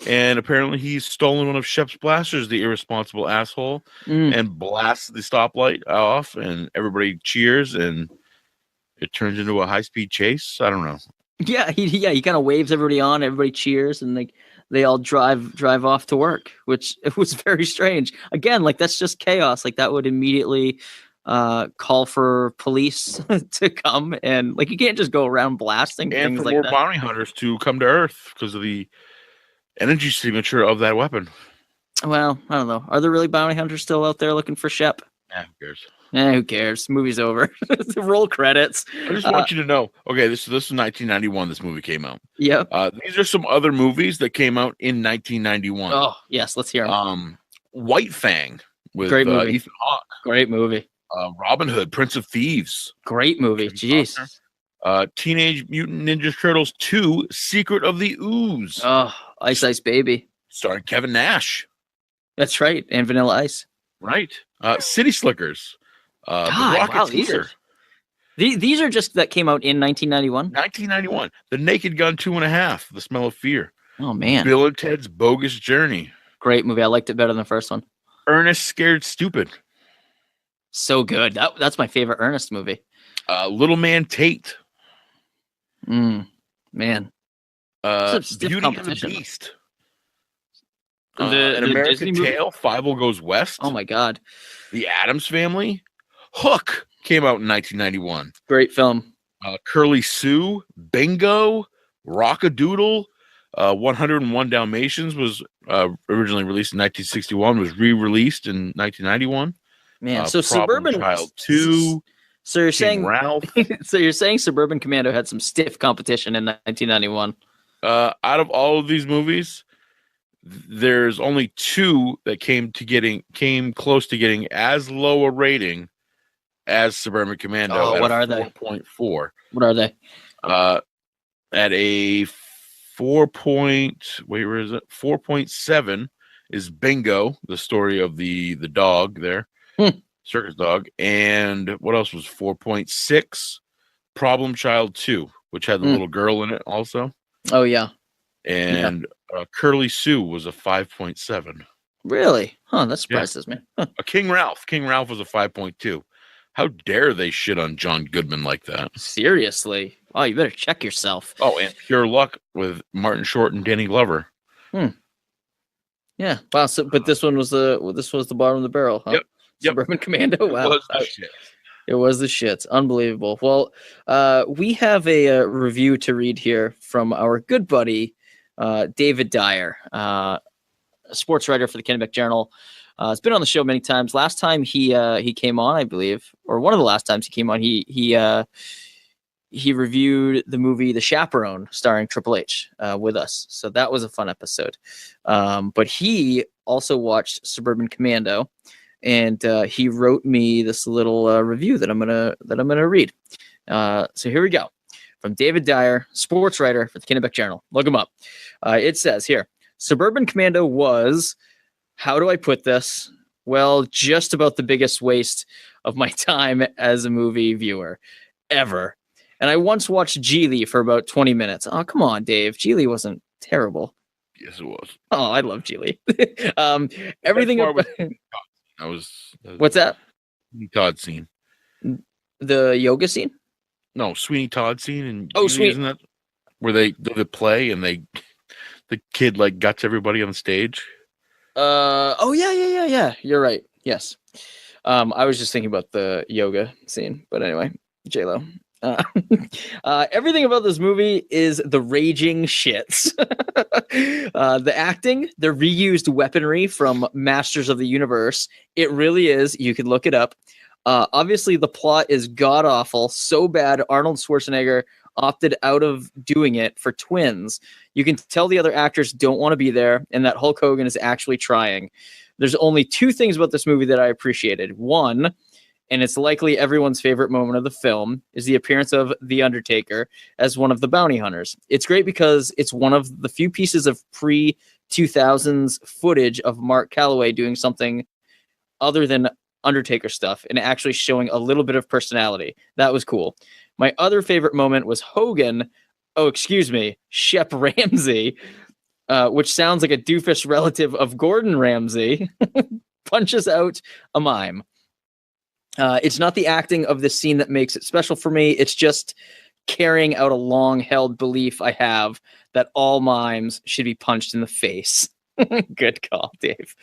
and apparently he's stolen one of Shep's blasters, the irresponsible asshole, and blasts the stoplight off, and everybody cheers, and it turns into a high-speed chase. I don't know. Yeah, he kind of waves everybody on. Everybody cheers, and like they all drive off to work, which it was very strange. Again, like, that's just chaos. Like, that would immediately call for police to come, and like, you can't just go around blasting and things for like more that. bounty hunters to come to Earth because of the energy signature of that weapon. Well, I don't know. Are there really bounty hunters still out there looking for Shep? Yeah, who cares? Who cares? Movie's over. Roll credits. I just want you to know. Okay, this is 1991. This movie came out. Yep. These are some other movies that came out in 1991. Oh yes, let's hear them. White Fang with Great movie. Ethan Hawke. Great movie. Robin Hood, Prince of Thieves. Great movie. Jeez. Teenage Mutant Ninja Turtles 2: Secret of the Ooze. Oh, Ice Ice Baby. Starring Kevin Nash. That's right, and Vanilla Ice. Right. City Slickers. God, The wow, Rocketeer. these are just that came out in 1991. 1991. The Naked Gun 2.5. The Smell of Fear. Oh man, Bill and Ted's Bogus Journey. great movie. I liked it better than the first one. Ernest Scared Stupid. So good. That's my favorite Ernest movie. Little Man Tate. Man, Beauty and the Beast. An The American Disney movie? Tale. Fievel Goes West. oh my god, The Addams Family. Hook came out in 1991. great film. Curly Sue. Bingo. Rockadoodle. 101 Dalmatians was originally released in 1961. Was re-released in 1991. Man, so Problem Suburban Child 2. So you're King saying Ralph. so you're saying Suburban Commando had some stiff competition in 1991. Out of all of these movies, there's only two that came close to getting as low a rating as Suburban Commando. Oh, what are they? 4.4. What are they? At a 4.7 is Bingo, the story of the dog there, circus dog, and what else was 4.6? Problem Child 2, which had the little girl in it also. Oh yeah. And Curly Sue was a 5.7. Really? Huh, that surprises me. Huh. King Ralph was a 5.2. How dare they shit on John Goodman like that? Seriously? Oh, you better check yourself. Oh, and Pure Luck with Martin Short and Danny Glover. Yeah. Wow. So, but this one was the bottom of the barrel, huh? Yep. Suburban Commando. Wow. It was the shit. Unbelievable. Well, we have a review to read here from our good buddy, David Dyer, a sports writer for the Kennebec Journal. He's been on the show many times. Last time he came on, I believe, or one of the last times he came on, he he reviewed the movie The Chaperone starring Triple H with us. So that was a fun episode. But he also watched Suburban Commando, and he wrote me this little review that I'm gonna read. So here we go. From David Dyer, sports writer for the Kennebec Journal. Look him up. It says here, Suburban Commando was, how do I put this? Well, just about the biggest waste of my time as a movie viewer ever. And I once watched Geely for about 20 minutes. Oh, come on, Dave. Geely wasn't terrible. Yes, it was. Oh, I love Geely. Everything about... What's that? Todd scene. The yoga scene? No, Sweeney Todd scene. And Sweeney. Isn't that where they do the play and the kid like guts everybody on stage? Yeah. You're right. Yes. I was just thinking about the yoga scene, but anyway, J-Lo. Everything about this movie is the raging shits. The acting, the reused weaponry from Masters of the Universe. It really is. You can look it up. Obviously, the plot is god awful. So bad, Arnold Schwarzenegger opted out of doing it for Twins. You can tell the other actors don't want to be there, and that Hulk Hogan is actually trying. There's only two things about this movie that I appreciated. One, and it's likely everyone's favorite moment of the film, is the appearance of The Undertaker as one of the bounty hunters. It's great because it's one of the few pieces of pre-2000s footage of Mark Calloway doing something other than Undertaker stuff and actually showing a little bit of personality. That was cool. My other favorite moment was Hogan, Shep Ramsey, which sounds like a doofus relative of Gordon Ramsay, punches out a mime. It's not the acting of this scene that makes it special for me. It's just carrying out a long-held belief I have that all mimes should be punched in the face. Good call, Dave.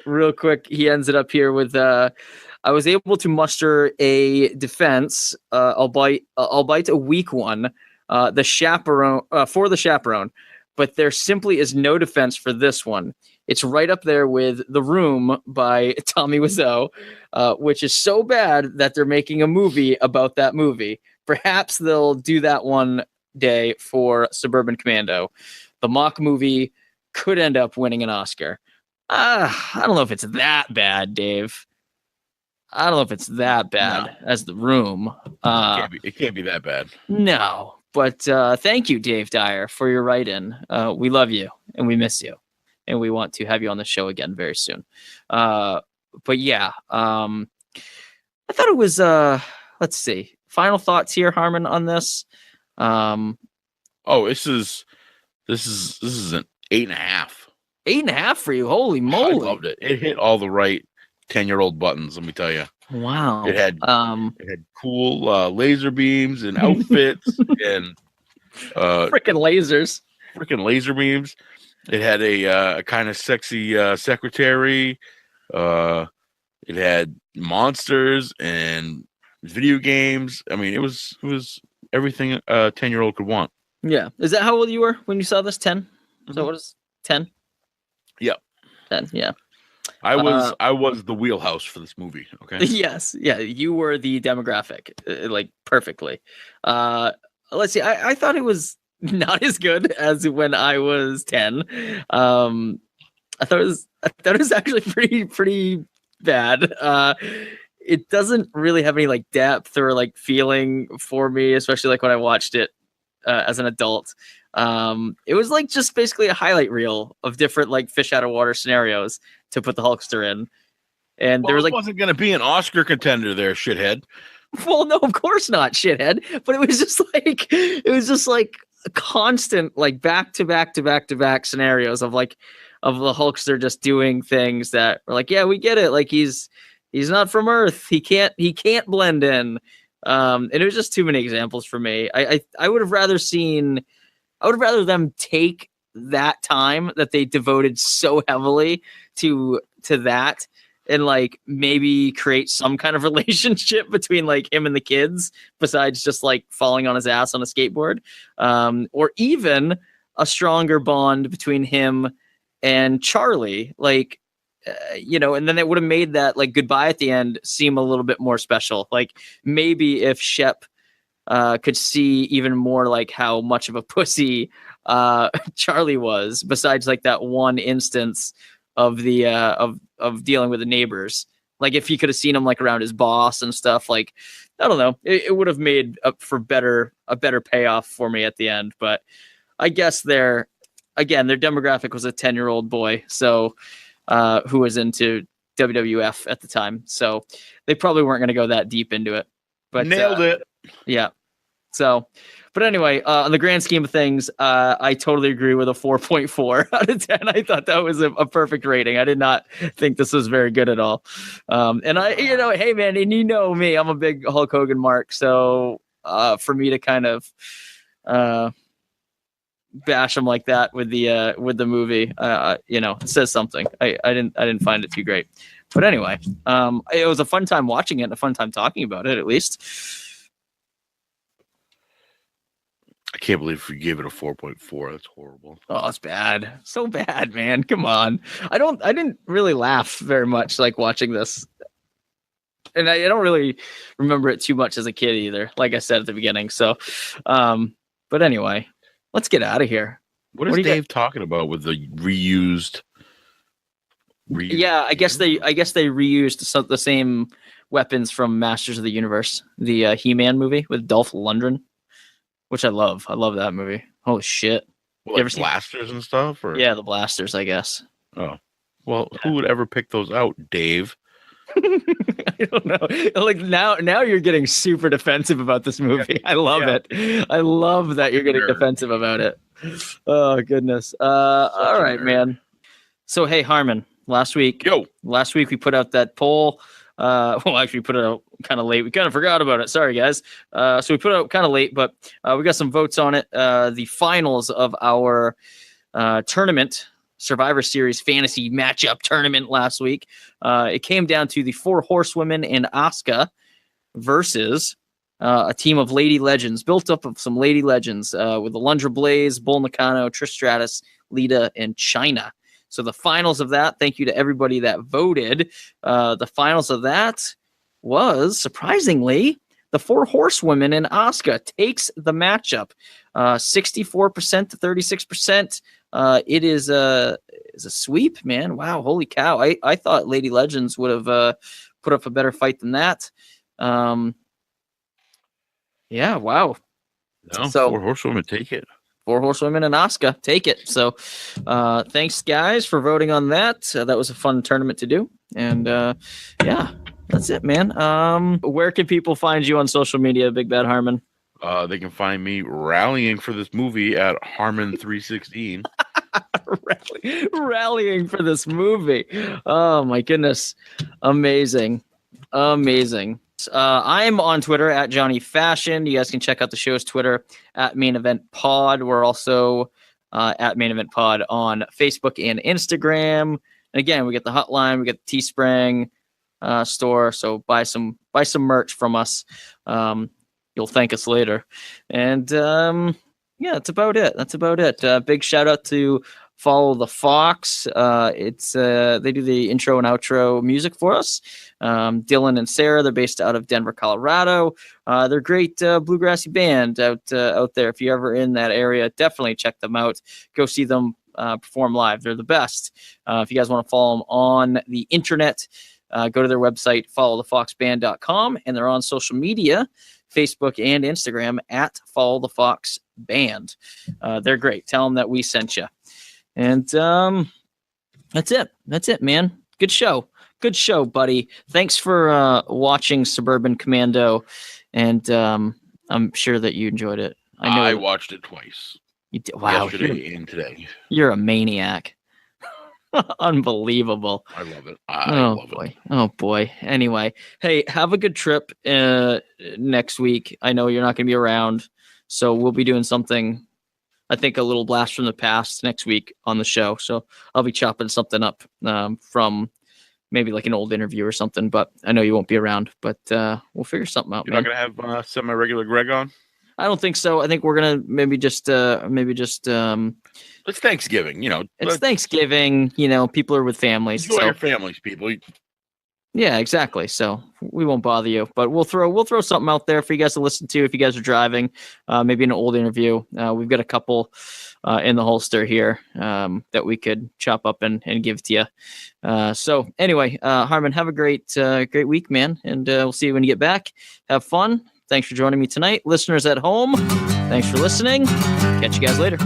Real quick, he ends it up here with, I was able to muster a defense, albeit a weak one, for the Chaperone, but there simply is no defense for this one. It's right up there with The Room by Tommy Wiseau, which is so bad that they're making a movie about that movie. Perhaps they'll do that one day for Suburban Commando. The mock movie could end up winning an Oscar. I don't know if it's that bad, Dave. I don't know if it's that bad as The Room. It can't be that bad. No, but thank you, Dave Dyer, for your write-in. We love you and we miss you, and we want to have you on the show again very soon. But yeah, I thought it was. Let's see. Final thoughts here, Harmon, on this. This is an 8.5. 8.5 for you? Holy moly! I loved it. It hit all the right 10-year-old buttons. Let me tell you. Wow. It had cool laser beams and outfits and freaking lasers. Freaking laser beams. It had a kind of sexy secretary. It had monsters and video games. I mean, it was everything a 10-year-old could want. Yeah. Is that how old you were when you saw this? 10? Is that what it's 10? Yep. 10, yeah. I was the wheelhouse for this movie. Okay. Yes. Yeah. You were the demographic, like perfectly. Let's see. I thought it was not as good as when I was 10. I thought it was actually pretty bad. It doesn't really have any like depth or like feeling for me, especially like when I watched it as an adult. It was like just basically a highlight reel of different like fish out of water scenarios to put the Hulkster in. And there was like, wasn't going to be an Oscar contender there, shithead. Well, no, of course not, shithead. But it was just like a constant like back to back scenarios of the Hulkster just doing things that were like, yeah, we get it. Like he's not from Earth. He can't blend in. And it was just too many examples for me. I would have rather them take that time that they devoted so heavily to that and like maybe create some kind of relationship between like him and the kids besides just like falling on his ass on a skateboard, or even a stronger bond between him and Charlie, like, and then it would have made that like goodbye at the end seem a little bit more special. Like maybe if Shep could see even more like how much of a pussy Charlie was, besides like that one instance of the of dealing with the neighbors. Like if he could have seen him like around his boss and stuff, like I don't know, it would have made up for a better payoff for me at the end. But I guess their demographic was a 10-year-old boy, so who was into WWF at the time, so they probably weren't going to go that deep into it. But nailed it. Yeah. So, but anyway, on the grand scheme of things, I totally agree with a 4.4 out of 10. I thought that was a perfect rating. I did not think this was very good at all. And hey man, and you know me, I'm a big Hulk Hogan mark. So for me to kind of bash him like that with the movie, it says something. I didn't find it too great. But anyway, it was a fun time watching it and a fun time talking about it, at least. I can't believe you gave it a 4.4. That's horrible. Oh, it's bad. So bad, man. Come on. I didn't really laugh very much like watching this. And I don't really remember it too much as a kid either, like I said at the beginning. So, but anyway, let's get out of here. What is Dave talking about with the reused? Yeah, I guess they reused the same weapons from Masters of the Universe, the He-Man movie with Dolph Lundgren. Which I love. I love that movie. Holy shit. Well, like blasters and stuff? Or? Yeah, the blasters, I guess. Oh. Well, who would ever pick those out, Dave? I don't know. Like now you're getting super defensive about this movie. I love it. I love that you're getting defensive about it. Oh, goodness. All right, man. So, hey, Harmon, last week we put out that poll. Actually, we put it out kind of late. We kind of forgot about it. Sorry, guys. So we put it out kind of late, but we got some votes on it. The finals of our tournament, Survivor Series fantasy matchup tournament last week. It came down to the 4 horsewomen and Asuka versus a team of lady legends, built up of some lady legends with Alundra Blaze, Bull Nakano, Trish Stratus, Lita, and Chyna. So the finals of that, thank you to everybody that voted. The finals of that was, surprisingly, the 4 horsewomen and Asuka takes the matchup. 64% to 36%. It is a sweep, man. Wow, holy cow. I thought Lady Legends would have put up a better fight than that. Yeah, wow. No, so 4 horsewomen take it. 4 horsewomen and Asuka take it. So thanks, guys, for voting on that. That was a fun tournament to do. And yeah, that's it, man. Where can people find you on social media, Big Bad Harmon? They can find me rallying for this movie at Harmon316. Rallying for this movie. Oh, my goodness. Amazing. I'm on Twitter at Johnny Fashion. You guys can check out the show's Twitter at Maine Event Pod. We're also at Maine Event Pod on Facebook and Instagram. And again, we get the hotline, we get the Teespring store. So buy some merch from us. You'll thank us later. And yeah, that's about it. Big shout out to Follow the Fox. They do the intro and outro music for us. Dylan and Sarah, they're based out of Denver, Colorado. They're a great bluegrassy band out there. If you're ever in that area, definitely check them out. Go see them perform live. They're the best. If you guys want to follow them on the internet, go to their website, followthefoxband.com, and they're on social media, Facebook and Instagram at Follow the Fox Band. They're great. Tell them that we sent you. And that's it, man. Good show, buddy. Thanks for watching Suburban Commando, and I'm sure that you enjoyed it. I watched it twice. You did. Wow, yesterday and today. You're a maniac. Unbelievable. I love it. I love it. Oh boy. Anyway, hey, have a good trip next week. I know you're not going to be around, so we'll be doing something, I think, a little blast from the past next week on the show. So I'll be chopping something up from maybe like an old interview or something, but I know you won't be around, but we'll figure something out. You're not going to have semi-regular Greg on? I don't think so. I think we're going to maybe just it's Thanksgiving, It's Thanksgiving, people are with families. Enjoy your families, people. Yeah, exactly. So we won't bother you, but we'll throw something out there for you guys to listen to if you guys are driving. Maybe an old interview. We've got a couple in the Hulkster here that we could chop up and give to you. So anyway, Harmon, have a great week, man, and we'll see you when you get back. Have fun. Thanks for joining me tonight, listeners at home. Thanks for listening. Catch you guys later.